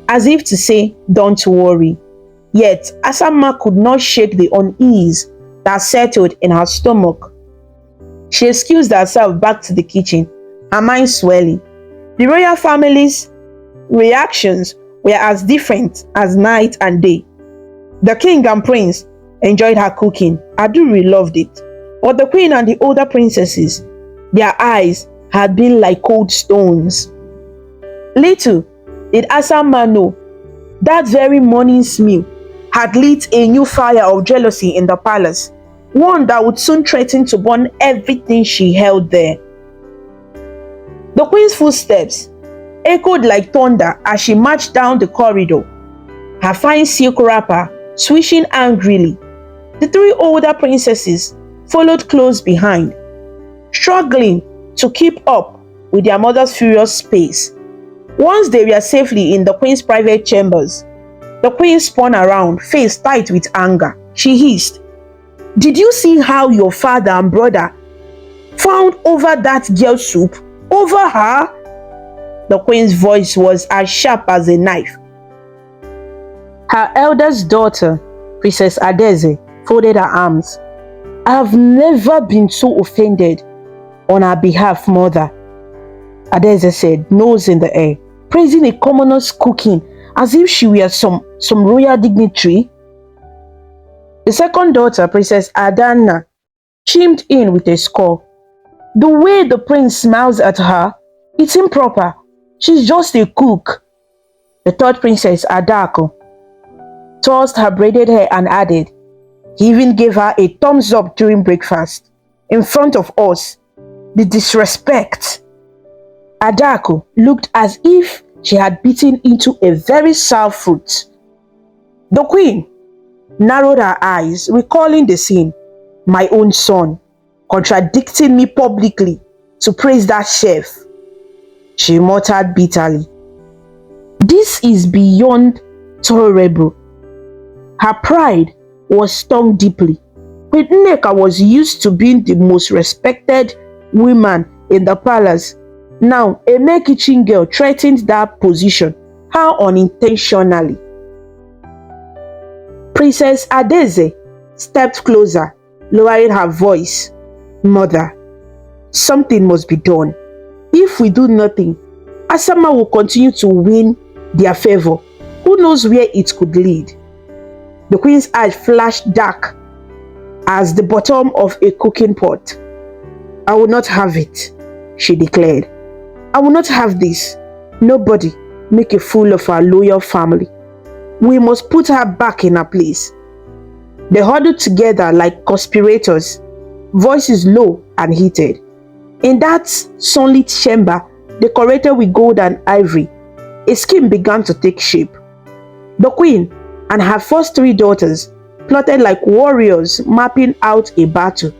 S1: as if to say, "Don't worry." Yet, Asama could not shake the unease that settled in her stomach. She excused herself back to the kitchen, her mind swelling. The royal family's reactions were as different as night and day. The king and prince enjoyed her cooking. Aduri loved it. But the queen and the older princesses, their eyes had been like cold stones. Little did Asama know that very morning's meal had lit a new fire of jealousy in the palace, one that would soon threaten to burn everything she held there. The queen's footsteps echoed like thunder as she marched down the corridor, her fine silk wrapper swishing angrily. The three older princesses followed close behind, struggling to keep up with their mother's furious pace. Once they were safely in the queen's private chambers, the queen spun around, face tight with anger. She hissed, "Did you see how your father and brother found over that girl's soup? Over her?" The queen's voice was as sharp as a knife. Her eldest daughter, Princess Adeze, folded her arms. "I've never been so offended on her behalf, mother," Adeze said, nose in the air, praising a commoner's cooking as if she were some royal dignitary. The second daughter, Princess Adana, chimed in with a score. "The way the prince smiles at her, it's improper. She's just a cook." The third princess, Adako, tossed her braided hair and added, "He even gave her a thumbs up during breakfast. In front of us. The disrespect." Adako looked as if she had bitten into a very sour fruit. The queen narrowed her eyes, recalling the scene. "My own son, contradicting me publicly to praise that chef," she muttered bitterly. "This is beyond tolerable." Her pride was stung deeply. With Nneka was used to being the most respected woman in the palace. Now, a mere kitchen girl threatened that position. How unintentionally. Princess Adeze stepped closer, lowering her voice. "Mother, Something must be done. If we do nothing, Asama will continue to win their favor. Who knows where it could lead? The queen's eyes flashed dark as the bottom of a cooking pot. I will not have it, she declared. I will not have this. Nobody make a fool of our loyal family. We must put her back in her place. They huddled together like conspirators, voices low and heated. In that sunlit chamber, decorated with gold and ivory, a scheme began to take shape. The queen and her first 3 daughters plotted like warriors mapping out a battle.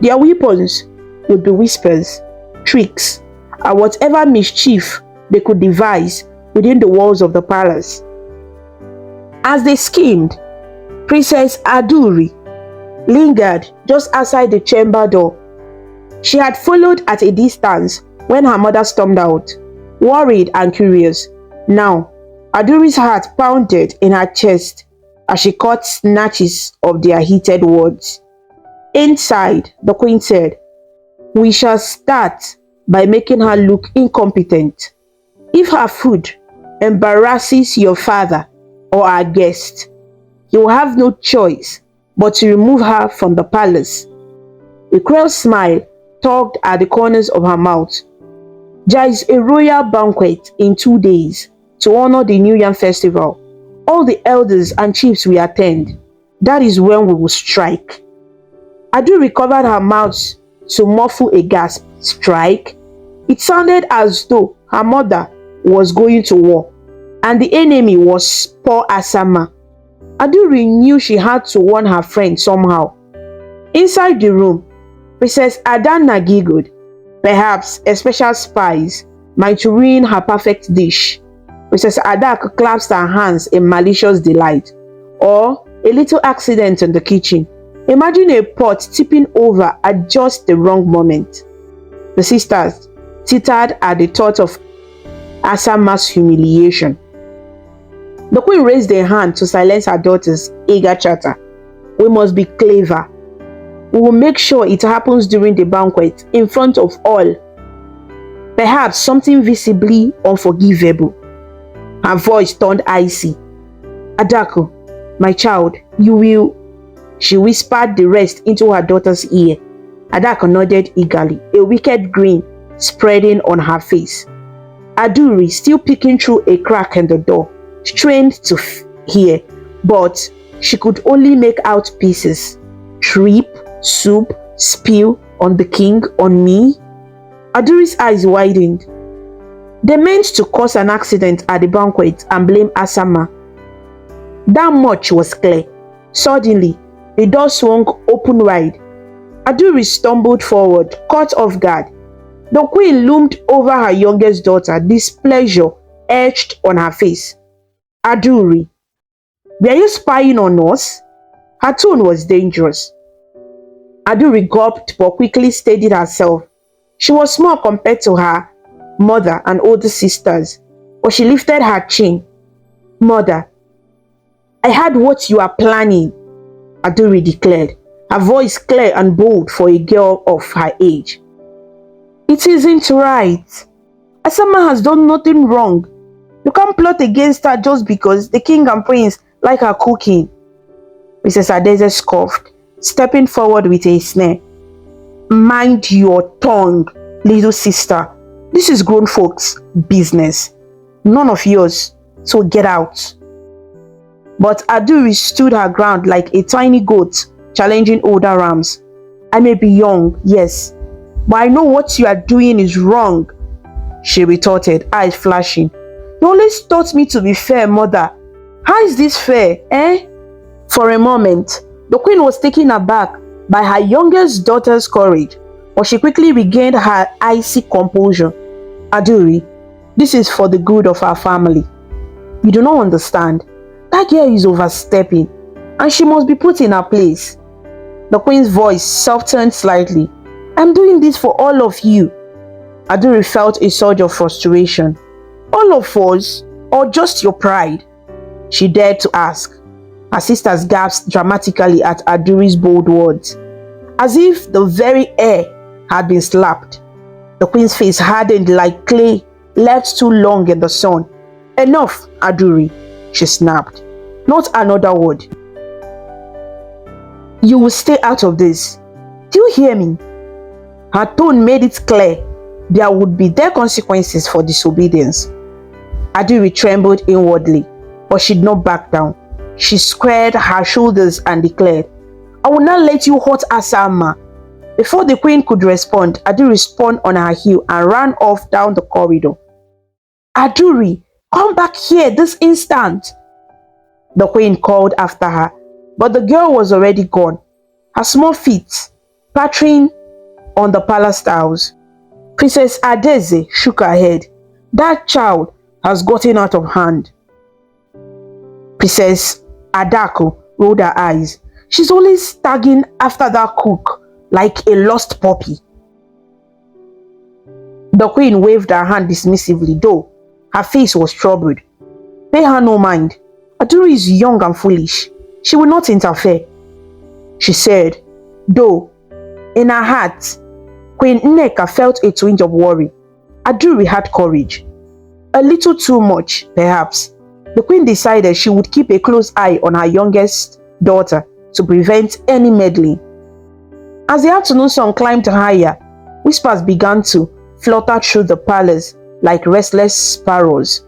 S1: Their weapons would be whispers, tricks, and whatever mischief they could devise within the walls of the palace. As they schemed, Princess Aduri lingered just outside the chamber door. She had followed at a distance when her mother stormed out, worried and curious. Now, Aduri's heart pounded in her chest as she caught snatches of their heated words. Inside, the queen said, "We shall start by making her look incompetent. If her food embarrasses your father or our guest, he will have no choice but to remove her from the palace." A cruel smile tugged at the corners of her mouth. "There is a royal banquet in 2 days to honor the New Yam festival. All the elders and chiefs will attend. That is when we will strike." Aduri covered her mouth to muffle a gasp. Strike? It sounded as though her mother was going to war, and the enemy was poor Asama. Aduri knew she had to warn her friend somehow. Inside the room, Princess Adana giggled. Perhaps a special spice might ruin her perfect dish. Princess Adak clasped her hands in malicious delight. Or a little accident in the kitchen. Imagine a pot tipping over at just the wrong moment. The sisters tittered at the thought of Asama's humiliation. The queen raised a hand to silence her daughter's eager chatter. "We must be clever. We will make sure it happens during the banquet, in front of all. Perhaps something visibly unforgivable." Her voice turned icy. "Adako, my child, you will..." She whispered the rest into her daughter's ear. Adako nodded eagerly, a wicked grin spreading on her face. Aduri, still peeking through a crack in the door, strained to hear, but she could only make out pieces. "Trip, soup, spill on the king, on me?" Aduri's eyes widened. They meant to cause an accident at the banquet and blame Asama. That much was clear. Suddenly, the door swung open wide. Aduri stumbled forward, caught off guard. The queen loomed over her youngest daughter, displeasure etched on her face. "Aduri, were you spying on us?" Her tone was dangerous. Aduri gulped but quickly steadied herself. She was small compared to her mother and older sisters, but she lifted her chin. "Mother, I heard what you are planning," Aduri declared, her voice clear and bold for a girl of her age. "It isn't right. Asama has done nothing wrong. You can't plot against her just because the king and prince like her cooking." Mrs. Adeze scoffed, stepping forward with a sneer. "Mind your tongue, little sister. This is grown folks' business, none of yours, so get out." But Aduri stood her ground like a tiny goat challenging older rams. "I may be young, yes, but I know what you are doing is wrong," she retorted, eyes flashing. "You always taught me to be fair, mother. How is this fair, eh?" For a moment, the queen was taken aback by her youngest daughter's courage, but she quickly regained her icy composure. "Aduri, this is for the good of our family. You do not understand. That girl is overstepping, and she must be put in her place." The queen's voice softened slightly. "I'm doing this for all of you." Aduri felt a surge of frustration. "All of us, or just your pride?" she dared to ask. Her sisters gasped dramatically at Aduri's bold words, as if the very air had been slapped. The queen's face hardened like clay left too long in the sun. "Enough, Aduri," she snapped. "Not another word. You will stay out of this. Do you hear me?" Her tone made it clear there would be consequences for disobedience. Aduri trembled inwardly, but she did not back down. She squared her shoulders and declared, "I will not let you hurt Asama." Before the queen could respond, Aduri spun on her heel and ran off down the corridor. "Aduri, come back here this instant," the queen called after her, but the girl was already gone, her small feet pattering on the palace tiles. Princess Adeze shook her head. "That child has gotten out of hand." Princess Adako rolled her eyes. "She's always tagging after that cook like a lost puppy." The queen waved her hand dismissively, though her face was troubled. "Pay her no mind. Aduri is young and foolish. She will not interfere," she said, though in her heart, Queen Nneka felt a twinge of worry. Aduri had courage. A little too much, perhaps. The queen decided she would keep a close eye on her youngest daughter to prevent any meddling. As the afternoon sun climbed higher, whispers began to flutter through the palace like restless sparrows.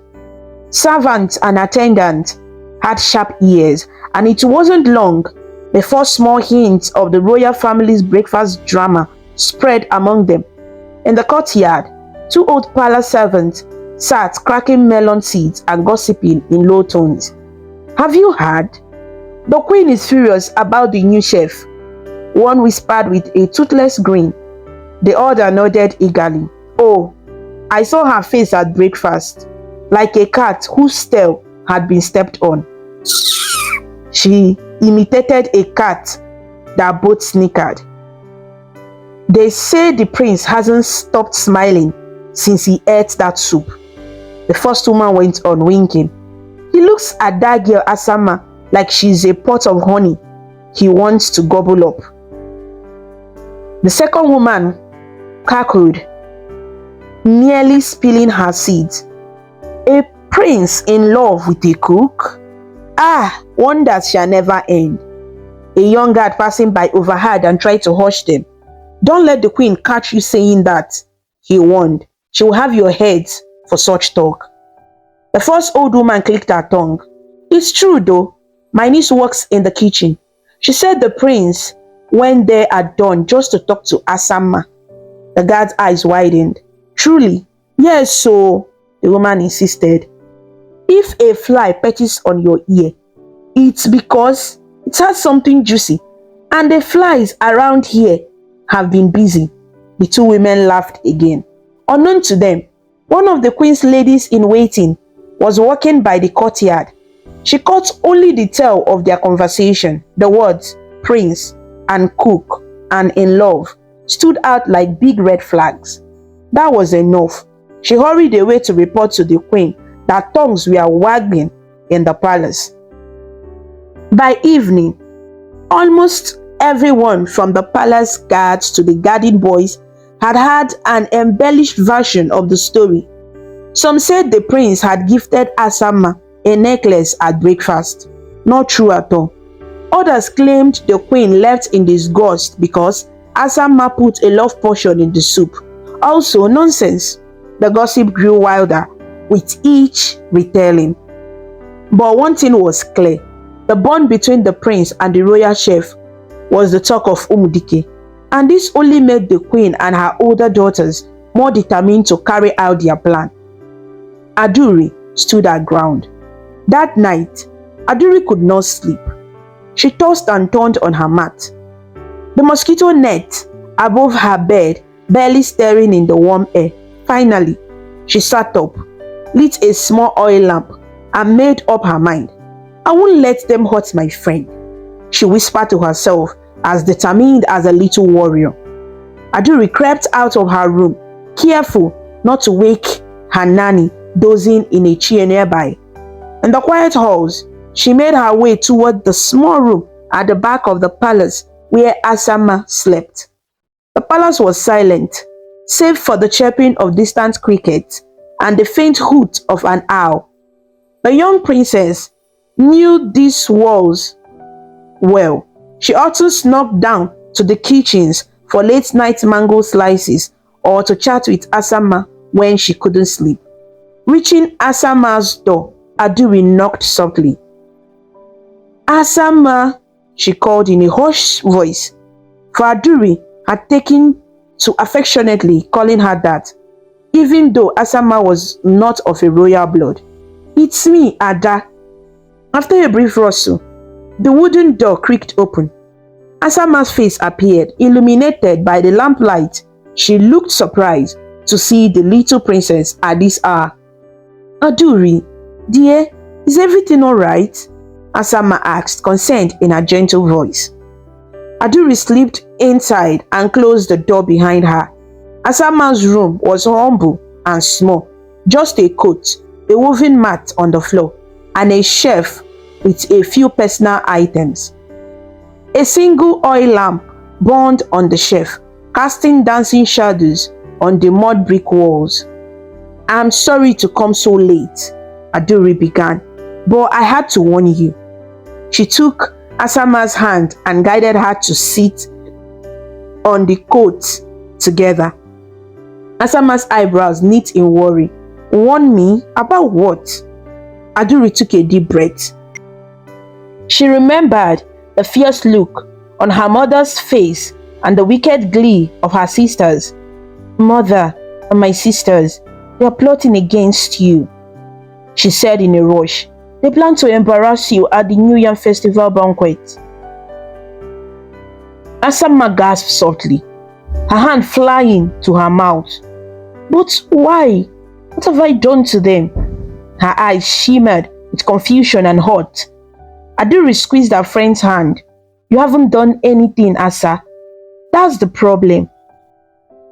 S1: Servants and attendants had sharp ears, and it wasn't long before small hints of the royal family's breakfast drama spread among them. In the courtyard, two old palace servants sat cracking melon seeds and gossiping in low tones. "Have you heard? The queen is furious about the new chef," one whispered with a toothless grin. The other nodded eagerly. "Oh, I saw her face at breakfast, like a cat whose tail had been stepped on." She imitated a cat that both snickered. "They say the prince hasn't stopped smiling since he ate that soup," the first woman went on, winking. "He looks at that girl Asama like she's a pot of honey he wants to gobble up." The second woman cackled, nearly spilling her seeds. "A prince in love with a cook? Ah, wonders shall never end." A young guard passing by overheard and tried to hush them. "Don't let the queen catch you saying that," he warned. "She will have your heads for such talk." The first old woman clicked her tongue. "It's true though. My niece works in the kitchen. She said the prince went there at dawn just to talk to Asama." The guard's eyes widened. "Truly?" "Yes, so," the woman insisted. "If a fly perches on your ear, it's because it has something juicy, and the flies around here have been busy." The two women laughed again. Unknown to them, one of the queen's ladies in waiting was walking by the courtyard. She caught only the tail of their conversation. The words "prince" and "cook" and "in love" stood out like big red flags. That was enough. She hurried away to report to the queen that tongues were wagging in the palace. By evening, almost everyone from the palace guards to the garden boys had heard an embellished version of the story. Some said the prince had gifted Asama a necklace at breakfast. Not true at all. Others claimed the queen left in disgust because Asama put a love potion in the soup. Also nonsense. The gossip grew wilder with each retelling. But one thing was clear. The bond between the prince and the royal chef was the talk of Umudike, and this only made the queen and her older daughters more determined to carry out their plan. Aduri stood her ground. That night, Aduri could not sleep. She tossed and turned on her mat, the mosquito net above her bed barely stirring in the warm air. Finally, she sat up, lit a small oil lamp, and made up her mind. "I won't let them hurt my friend," she whispered to herself, as determined as a little warrior. Aduri crept out of her room, careful not to wake her nanny dozing in a chair nearby. In the quiet halls, she made her way toward the small room at the back of the palace where Asama slept. The palace was silent, save for the chirping of distant crickets and the faint hoot of an owl. The young princess knew these walls well. She often snuck down to the kitchens for late-night mango slices or to chat with Asama when she couldn't sleep. Reaching Asama's door, Aduri knocked softly. "Asama," she called in a hushed voice, for Aduri had taken to affectionately calling her that, even though Asama was not of a royal blood. "It's me, Ada." After a brief rustle, the wooden door creaked open. Asama's face appeared, illuminated by the lamplight. She looked surprised to see the little princess at this hour. "Aduri, dear, is everything all right?" Asama asked, concerned in a gentle voice. Aduri slipped inside and closed the door behind her. Asama's room was humble and small, just a coat, a woven mat on the floor, and a shelf with a few personal items. A single oil lamp burned on the shelf, casting dancing shadows on the mud brick walls. "I'm sorry to come so late," Aduri began, "but I had to warn you." She took Asama's hand and guided her to sit on the coat together. Asama's eyebrows knit in worry. "Warn me? About what?" Aduri took a deep breath. She remembered the fierce look on her mother's face and the wicked glee of her sisters. "Mother and my sisters, they are plotting against you," she said in a rush. "They plan to embarrass you at the New Yam Festival banquet." Asama gasped softly, her hand flying to her mouth. "But why? What have I done to them?" Her eyes shimmered with confusion and hurt. Aduri squeezed her friend's hand. "You haven't done anything, Asa. That's the problem.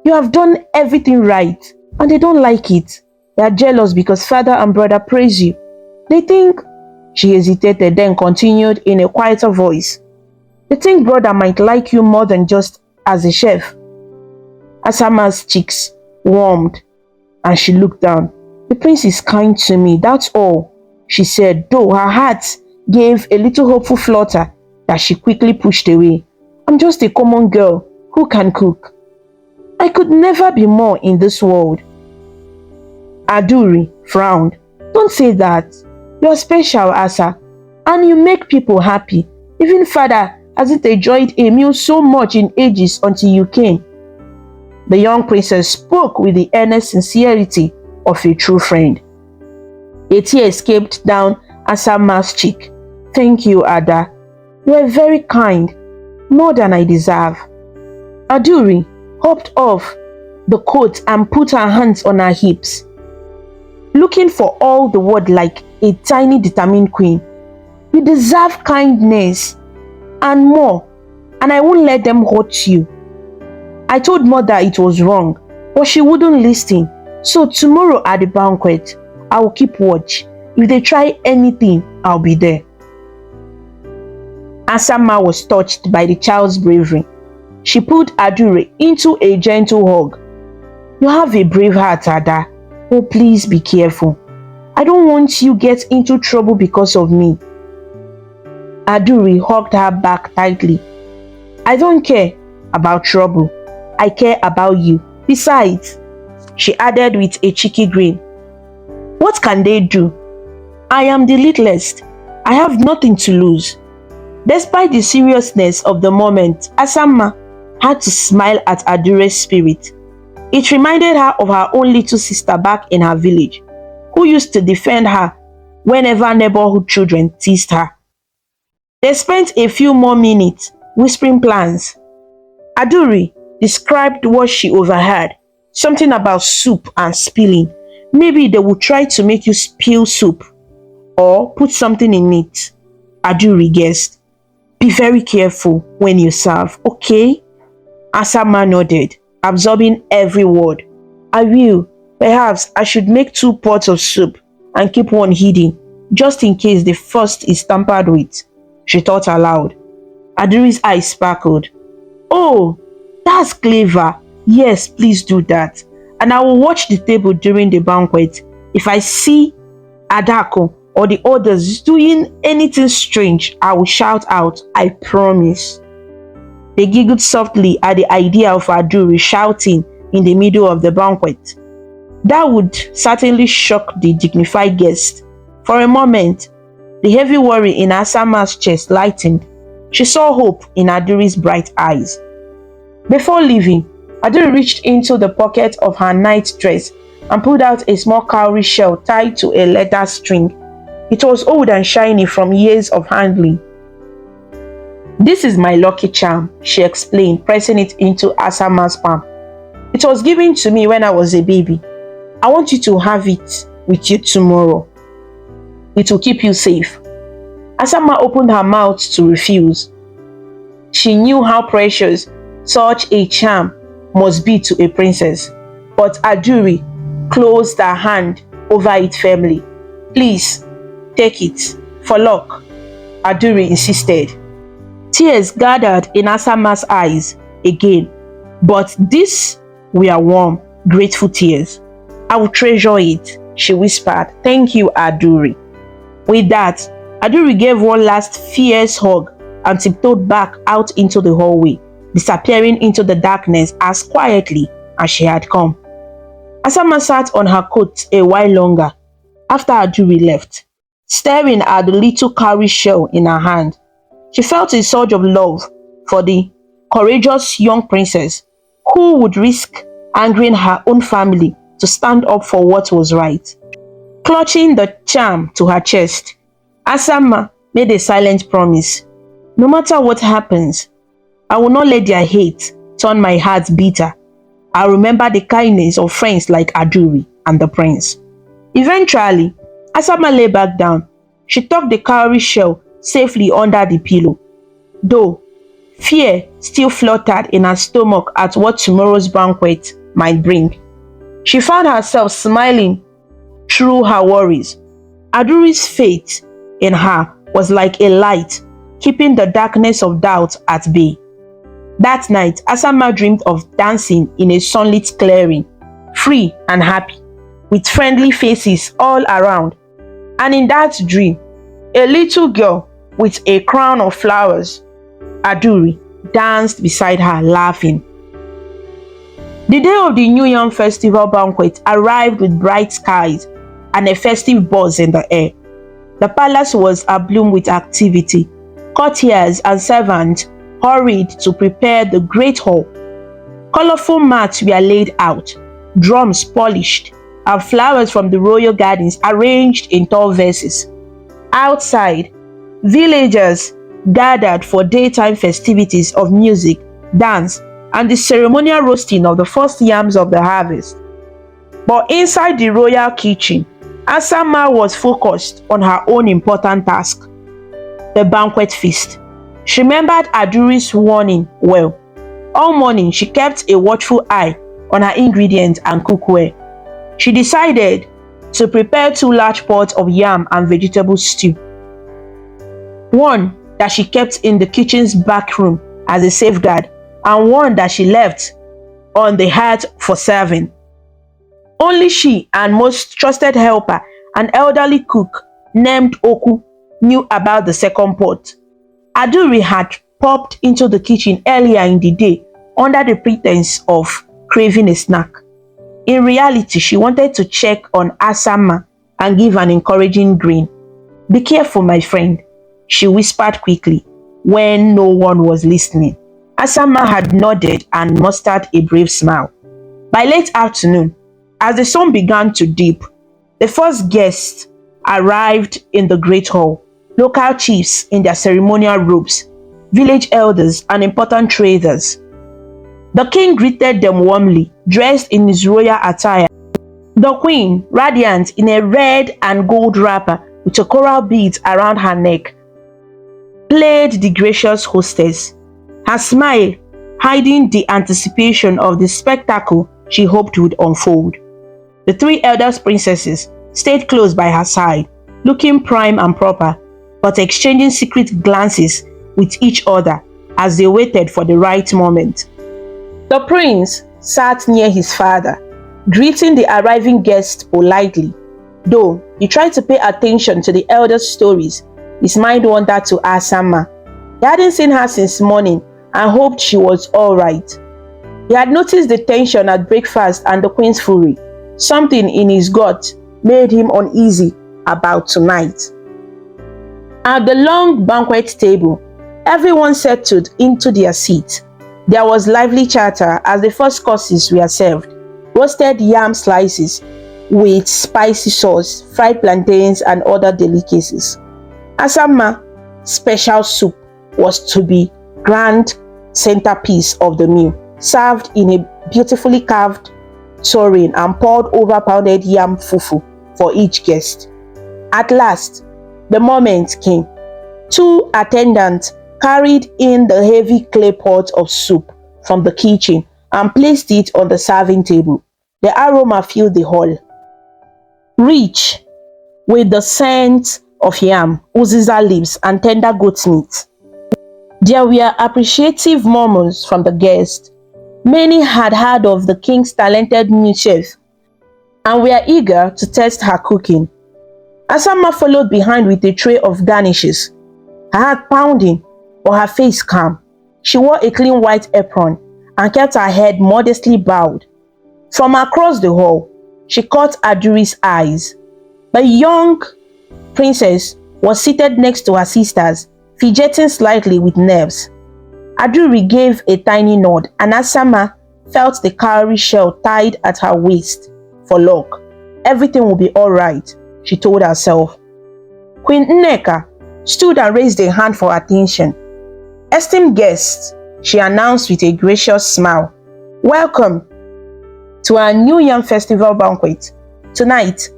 S1: You have done everything right, and they don't like it. They are jealous because father and brother praise you. They think," she hesitated, then continued in a quieter voice, "they think brother might like you more than just as a chef." Asama's cheeks warmed and she looked down. "The prince is kind to me, that's all," she said, though her heart gave a little hopeful flutter that she quickly pushed away. "I'm just a common girl who can cook. I could never be more in this world." Aduri frowned. "Don't say that. You're special, Asa, and you make people happy. Even father hasn't enjoyed a meal so much in ages until you came." The young princess spoke with the earnest sincerity of a true friend. A tear escaped down Asama's cheek. "Thank you, Ada. You are very kind, more than I deserve." Aduri hopped off the coat and put her hands on her hips, looking for all the world like a tiny determined queen. "You deserve kindness and more, and I won't let them hurt you. I told mother it was wrong, but she wouldn't listen. So tomorrow at the banquet, I will keep watch. If they try anything, I'll be there." Asama was touched by the child's bravery. She pulled Aduri into a gentle hug. "You have a brave heart, Ada. Oh, please be careful. I don't want you get into trouble because of me." Aduri hugged her back tightly. "I don't care about trouble. I care about you. Besides," she added with a cheeky grin, "what can they do? I am the littlest. I have nothing to lose." Despite the seriousness of the moment, Asama had to smile at Aduri's spirit. It reminded her of her own little sister back in her village, who used to defend her whenever neighborhood children teased her. They spent a few more minutes whispering plans. Aduri described what she overheard, something about soup and spilling. Maybe they would try to make you spill soup or put something in it. Aduri guessed. "Be very careful when you serve, okay?" Asama nodded, absorbing every word. "I will. Perhaps I should make 2 pots of soup and keep one hidden, just in case the first is tampered with," she thought aloud. Aduri's eyes sparkled. "Oh, That's clever. Yes, please do that. And I will watch the table during the banquet. If I see Adako or the others doing anything strange, I will shout out, I promise. They giggled softly at the idea of Aduri shouting in the middle of the banquet. That would certainly shock the dignified guest. For a moment, the heavy worry in Asama's chest lightened. She saw hope in Aduri's bright eyes. Before leaving, Aduri reached into the pocket of her night dress and pulled out a small cowrie shell tied to a leather string. It was old and shiny from years of handling. This is my lucky charm, she explained, pressing it into Asama's palm. It was given to me when I was a baby. I want you to have it with you tomorrow. It will keep you safe. Asama opened her mouth to refuse. She knew how precious such a charm must be to a princess, but Aduri closed her hand over it firmly. Please, take it, for luck, Aduri insisted. Tears gathered in Asama's eyes again, but these were warm, grateful tears. I will treasure it, she whispered. Thank you, Aduri. With that, Aduri gave one last fierce hug and tiptoed back out into the hallway, disappearing into the darkness as quietly as she had come. Asama sat on her coat a while longer after Aduri left, staring at the little cowrie shell in her hand. She felt a surge of love for the courageous young princess who would risk angering her own family to stand up for what was right. Clutching the charm to her chest, Asama made a silent promise. No matter what happens, I will not let their hate turn my heart bitter. I'll remember the kindness of friends like Aduri and the prince. Eventually, Asama lay back down. She tucked the cowrie shell safely under the pillow. Though fear still fluttered in her stomach at what tomorrow's banquet might bring, she found herself smiling through her worries. Aduri's faith in her was like a light, keeping the darkness of doubt at bay. That night, Asama dreamed of dancing in a sunlit clearing, free and happy, with friendly faces all around. And in that dream, a little girl with a crown of flowers, Aduri, danced beside her, laughing. The day of the New Yam Festival banquet arrived with bright skies and a festive buzz in the air. The palace was abloom with activity. Courtiers and servants hurried to prepare the great hall. Colorful mats were laid out, drums polished, and flowers from the royal gardens arranged in tall vases. Outside, villagers gathered for daytime festivities of music, dance, and the ceremonial roasting of the first yams of the harvest. But inside the royal kitchen, Asama was focused on her own important task, the banquet feast. She remembered Aduri's warning well. All morning, she kept a watchful eye on her ingredients and cookware. She decided to prepare 2 large pots of yam and vegetable stew. One that she kept in the kitchen's back room as a safeguard, and one that she left on the hearth for serving. Only she and most trusted helper, an elderly cook named Oku, knew about the second pot. Aduri had popped into the kitchen earlier in the day under the pretense of craving a snack. In reality, she wanted to check on Asama and give an encouraging grin. Be careful, my friend, she whispered quickly when no one was listening. Asama had nodded and mustered a brave smile. By late afternoon, as the sun began to dip, the first guests arrived in the great hall. Local chiefs in their ceremonial robes, village elders, and important traders. The king greeted them warmly, dressed in his royal attire. The queen, radiant in a red and gold wrapper with a coral bead around her neck, played the gracious hostess, her smile hiding the anticipation of the spectacle she hoped would unfold. The 3 eldest princesses stayed close by her side, looking prim and proper, but exchanging secret glances with each other as they waited for the right moment. The prince sat near his father, greeting the arriving guests politely. Though he tried to pay attention to the elders' stories, his mind wandered to Asama. He hadn't seen her since morning and hoped she was all right. He had noticed the tension at breakfast and the queen's fury. Something in his gut made him uneasy about tonight. At the long banquet table, everyone settled into their seats. There was lively chatter as the first courses were served. Roasted yam slices with spicy sauce, fried plantains, and other delicacies. Asama special soup was to be grand centerpiece of the meal, served in a beautifully carved tureen and poured over pounded yam fufu for each guest. At last, the moment came. Two attendants carried in the heavy clay pot of soup from the kitchen and placed it on the serving table. The aroma filled the hall, rich with the scent of yam, uziza leaves, and tender goat meat. There were appreciative murmurs from the guests. Many had heard of the king's talented new chef and were eager to test her cooking. Asama followed behind with a tray of garnishes, her heart pounding but her face calm. She wore a clean white apron and kept her head modestly bowed. From across the hall, she caught Aduri's eyes. The young princess was seated next to her sisters, fidgeting slightly with nerves. Aduri gave a tiny nod, and Asama felt the cowrie shell tied at her waist for luck. Everything will be all right, she told herself. Queen Nneka stood and raised a hand for attention. Esteemed guests, she announced with a gracious smile, welcome to our New Yam Festival banquet. Tonight,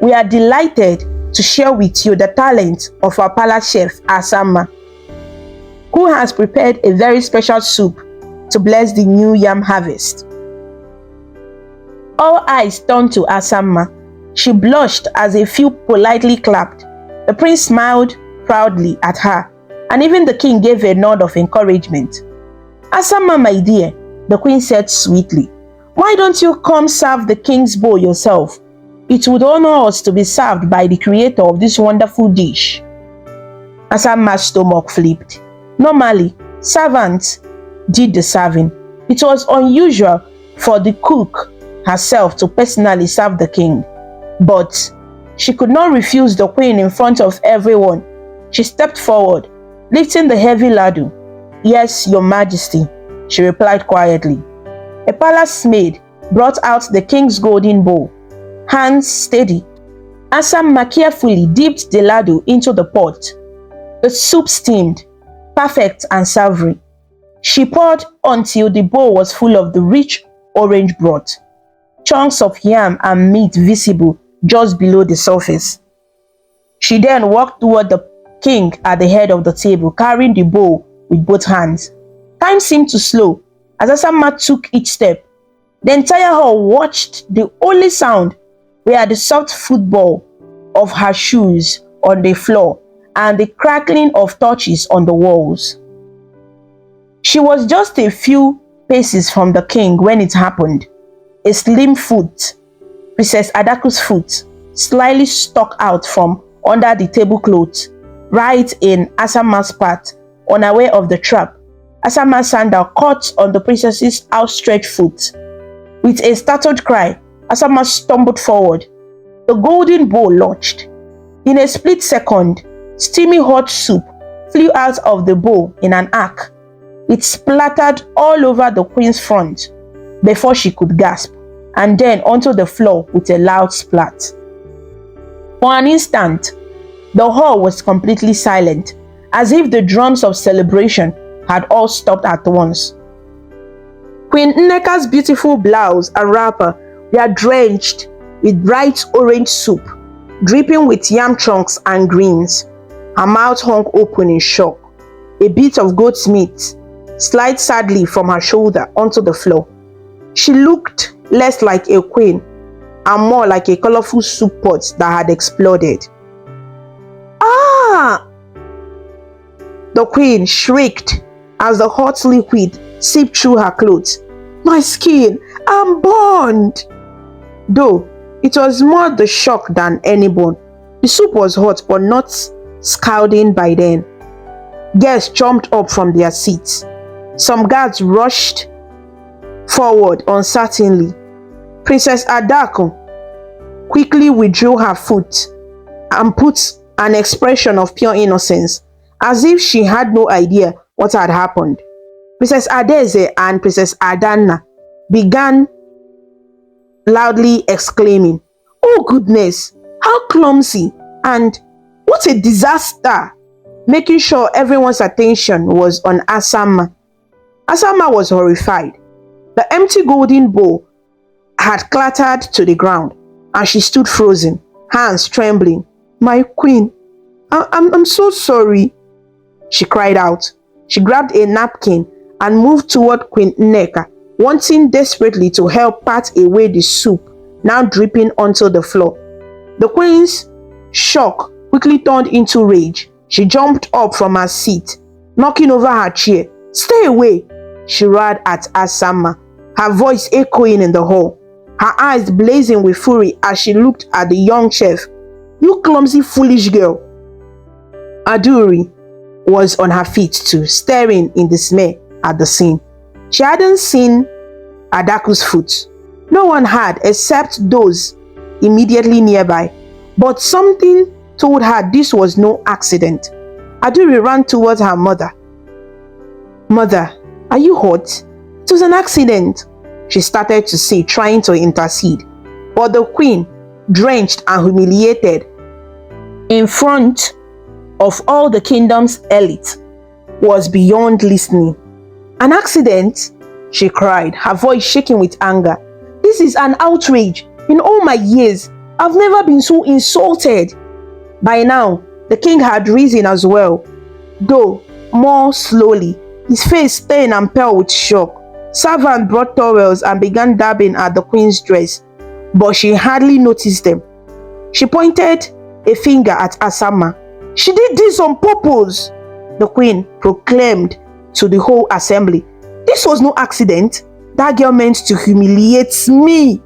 S1: we are delighted to share with you the talent of our palace chef, Asama, who has prepared a very special soup to bless the new yam harvest. All eyes turned to Asama. She blushed as a few politely clapped. The prince smiled proudly at her, and even the king gave a nod of encouragement. Asama, my dear, the queen said sweetly, why don't you come serve the king's bowl yourself? It would honor us to be served by the creator of this wonderful dish. Asama's stomach flipped. Normally, servants did the serving. It was unusual for the cook herself to personally serve the king. But she could not refuse the queen in front of everyone. She stepped forward, lifting the heavy laddu. Yes, your majesty, she replied quietly. A palace maid brought out the king's golden bowl. Hands steady, Asama carefully dipped the laddu into the pot. The soup steamed, perfect and savory. She poured until the bowl was full of the rich orange broth, chunks of yam and meat visible just below the surface. She then walked toward the king at the head of the table, carrying the bowl with both hands. Time seemed to slow as Asama took each step. The entire hall watched. The only sound were the soft footfall of her shoes on the floor and the crackling of torches on the walls. She was just a few paces from the king when it happened. A slim foot, Princess Adaku's foot, slightly stuck out from under the tablecloth, right in Asama's path. Unaware of the trap, Asama's sandal caught on the princess's outstretched foot. With a startled cry, Asama stumbled forward. The golden bowl lodged. In a split second, steaming hot soup flew out of the bowl in an arc. It splattered all over the queen's front before she could gasp, and then onto the floor with a loud splat. For an instant, the hall was completely silent, as if the drums of celebration had all stopped at once. Queen Nneka's beautiful blouse and wrapper were drenched with bright orange soup, dripping with yam chunks and greens. Her mouth hung open in shock. A bit of goat's meat slid sadly from her shoulder onto the floor. She looked less like a queen and more like a colorful soup pot that had exploded. Ah! The queen shrieked as the hot liquid seeped through her clothes. My skin, I'm burned. Though it was more the shock than any burn. The soup was hot but not scalding by then. Guests jumped up from their seats. Some guards rushed forward uncertainly. Princess Adako quickly withdrew her foot and put an expression of pure innocence, as if she had no idea what had happened. Princess Adeze and Princess Adana began loudly exclaiming, "Oh goodness, how clumsy, and what a disaster!" making sure everyone's attention was on Asama. Asama was horrified. The empty golden bowl had clattered to the ground, and she stood frozen, hands trembling. "My queen, I'm so sorry," she cried out. She grabbed a napkin and moved toward Queen Nneka, wanting desperately to help pat away the soup now dripping onto the floor. The queen's shock quickly turned into rage. She jumped up from her seat, knocking over her chair. "Stay away," she roared at Asama, her voice echoing in the hall, her eyes blazing with fury as she looked at the young chef. "You clumsy, foolish girl." Aduri was on her feet too, staring in dismay at the scene. She hadn't seen Adaku's foot. No one had except those immediately nearby, but something told her this was no accident. Aduri ran towards her mother. "Mother, are you hurt? It was an accident," she started to say, trying to intercede. But the queen, drenched and humiliated in front of all the kingdom's elite, was beyond listening. "An accident?" she cried, her voice shaking with anger. "This is an outrage. In all my years, I've never been so insulted." By now, the king had risen as well, though more slowly, his face stained and pale with shock. Servant brought towels and began dabbing at the queen's dress, but she hardly noticed them. She pointed a finger at Asama. "She did this on purpose," the queen proclaimed to the whole assembly. "This was no accident. That girl meant to humiliate me."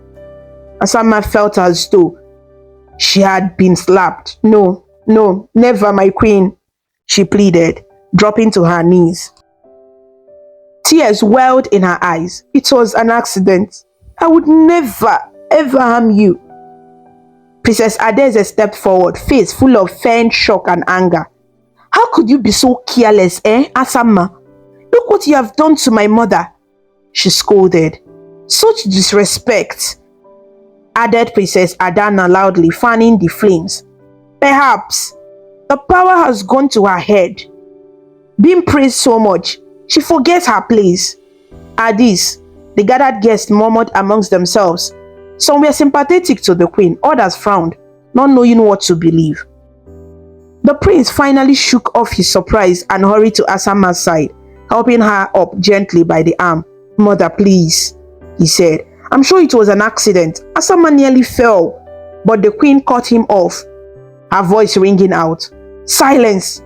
S1: Asama felt as though she had been slapped. No, never, my queen," she pleaded, dropping to her knees. Tears welled in her eyes. "It was an accident. I would never, ever harm you." Princess Adeze stepped forward, face full of feigned shock and anger. "How could you be so careless, Asama? Look what you have done to my mother," she scolded. "Such disrespect," added Princess Adana loudly, fanning the flames. "Perhaps the power has gone to her head. Being praised so much, she forgets her place." At this, the gathered guests murmured amongst themselves. Some were sympathetic to the queen, others frowned, not knowing what to believe. The prince finally shook off his surprise and hurried to Asama's side, helping her up gently by the arm. "Mother, please," he said. "I'm sure it was an accident. Asama nearly fell." But the queen cut him off, her voice ringing out. "Silence!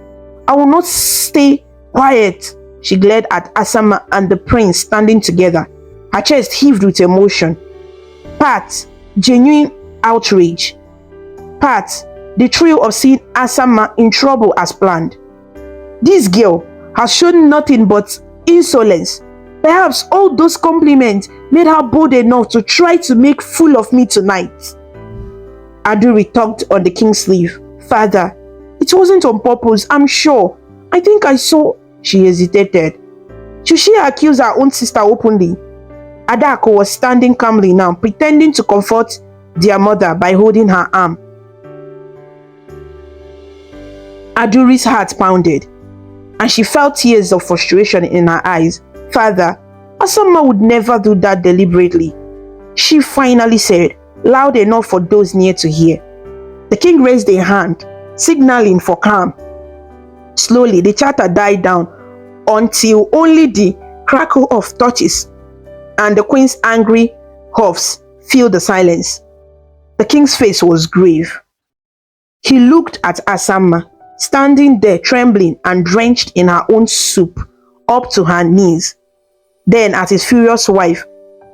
S1: I will not stay quiet." She glared at Asama and the prince standing together. Her chest heaved with emotion. Part, genuine outrage. Part, the thrill of seeing Asama in trouble as planned. This girl has shown nothing but insolence. Perhaps all those compliments made her bold enough to try to make fool of me tonight. Aduri tugged on the king's sleeve. "Father, it wasn't on purpose, I'm sure. I think I saw..." She hesitated. Should she accuse her own sister openly? Adako was standing calmly now, pretending to comfort their mother by holding her arm. Aduri's heart pounded, and she felt tears of frustration in her eyes. "Father, Asama would never do that deliberately," she finally said, loud enough for those near to hear. The king raised a hand, signaling for calm. Slowly, the chatter died down until only the crackle of torches and the queen's angry huffs filled the silence. The king's face was grave. He looked at Asama, standing there trembling and drenched in her own soup up to her knees. Then at his furious wife,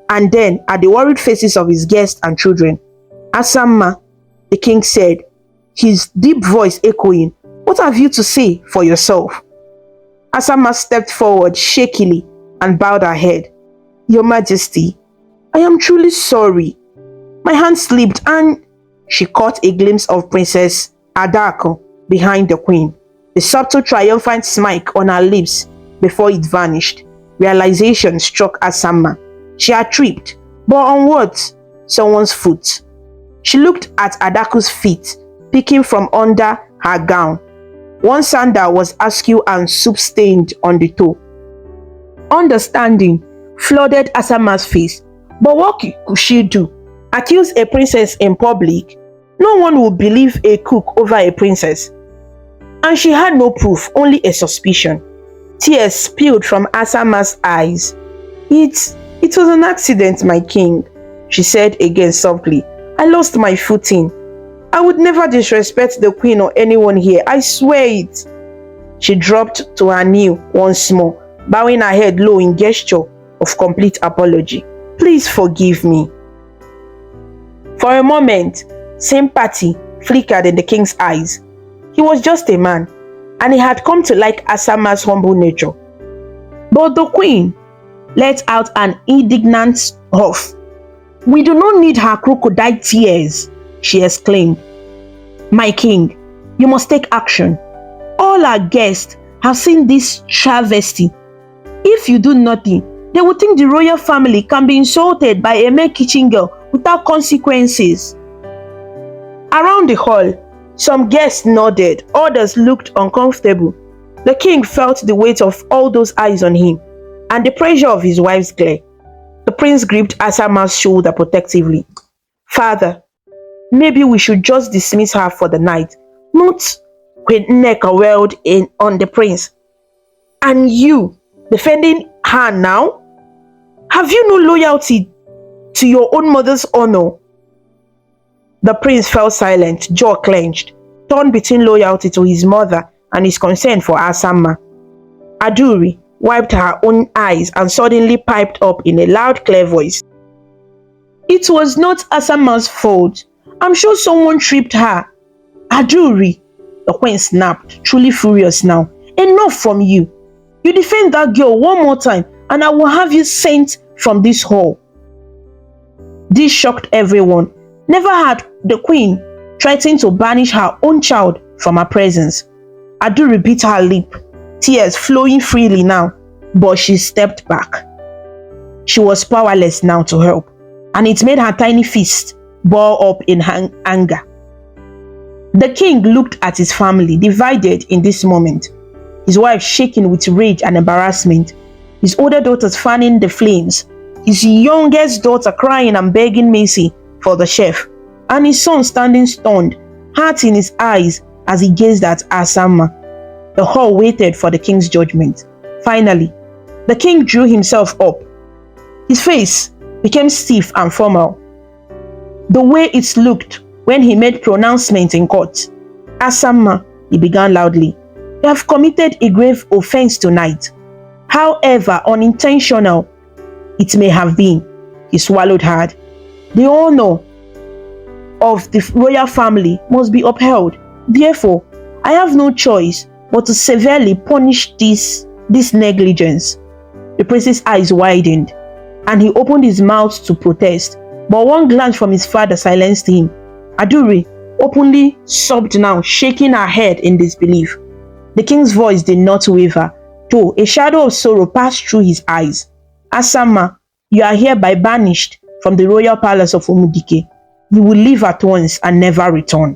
S1: and then at the worried faces of his guests and children. "Asama," the king said, his deep voice echoing, "what have you to say for yourself?" Asama stepped forward shakily and bowed her head. "Your Majesty, I am truly sorry. My hand slipped and..." She caught a glimpse of Princess Adako behind the queen, the subtle triumphant smile on her lips before it vanished. Realization struck Asama. She had tripped, but on what? Someone's foot. She looked at Adaku's feet, peeking from under her gown. One sandal was askew and soup-stained on the toe. Understanding flooded Asama's face. But what could she do? Accuse a princess in public? No one would believe a cook over a princess. And she had no proof, only a suspicion. Tears spilled from Asama's eyes. It was an accident, my king," she said again softly. "I lost my footing. I would never disrespect the queen or anyone here, I swear it." She dropped to her knee once more, bowing her head low in gesture of complete apology. "Please forgive me." For a moment, sympathy flickered in the king's eyes. He was just a man, and he had come to like Asama's humble nature. But the queen let out an indignant huff. "We do not need her crocodile tears," she exclaimed. "My king, you must take action. All our guests have seen this travesty. If you do nothing, they will think the royal family can be insulted by a mere kitchen girl without consequences." Around the hall, some guests nodded, others looked uncomfortable. The king felt the weight of all those eyes on him and the pressure of his wife's glare. The prince gripped Asama's shoulder protectively. "Father, maybe we should just dismiss her for the night, not with neck wailed in on the prince. And you, defending her now? Have you no loyalty to your own mother's honor?" The prince fell silent, jaw clenched, torn between loyalty to his mother and his concern for Asama. Aduri wiped her own eyes and suddenly piped up in a loud, clear voice. "It was not Asama's fault. I'm sure someone tripped her." "Aduri," the queen snapped, truly furious now. "Enough from you. You defend that girl one more time and I will have you sent from this hall." This shocked everyone. Never had the queen threatened to banish her own child from her presence. Aduri bit her lip, tears flowing freely now, but she stepped back. She was powerless now to help, and it made her tiny fist ball up in anger. The king looked at his family, divided in this moment, his wife shaking with rage and embarrassment, his older daughters fanning the flames, his youngest daughter crying and begging Macy for the chef, and his son standing stunned, heart in his eyes as he gazed at Asama. The hall waited for the king's judgment. Finally, the king drew himself up. His face became stiff and formal, the way it looked when he made pronouncements in court. "Asama," he began loudly, "you have committed a grave offense tonight. However unintentional it may have been." He swallowed hard. "The honor of the royal family must be upheld. Therefore, I have no choice but to severely punish this negligence." The prince's eyes widened, and he opened his mouth to protest, but one glance from his father silenced him. Aduri openly sobbed now, shaking her head in disbelief. The king's voice did not waver, though a shadow of sorrow passed through his eyes. "Asama, you are hereby banished from the royal palace of Umudike. You will leave at once and never return."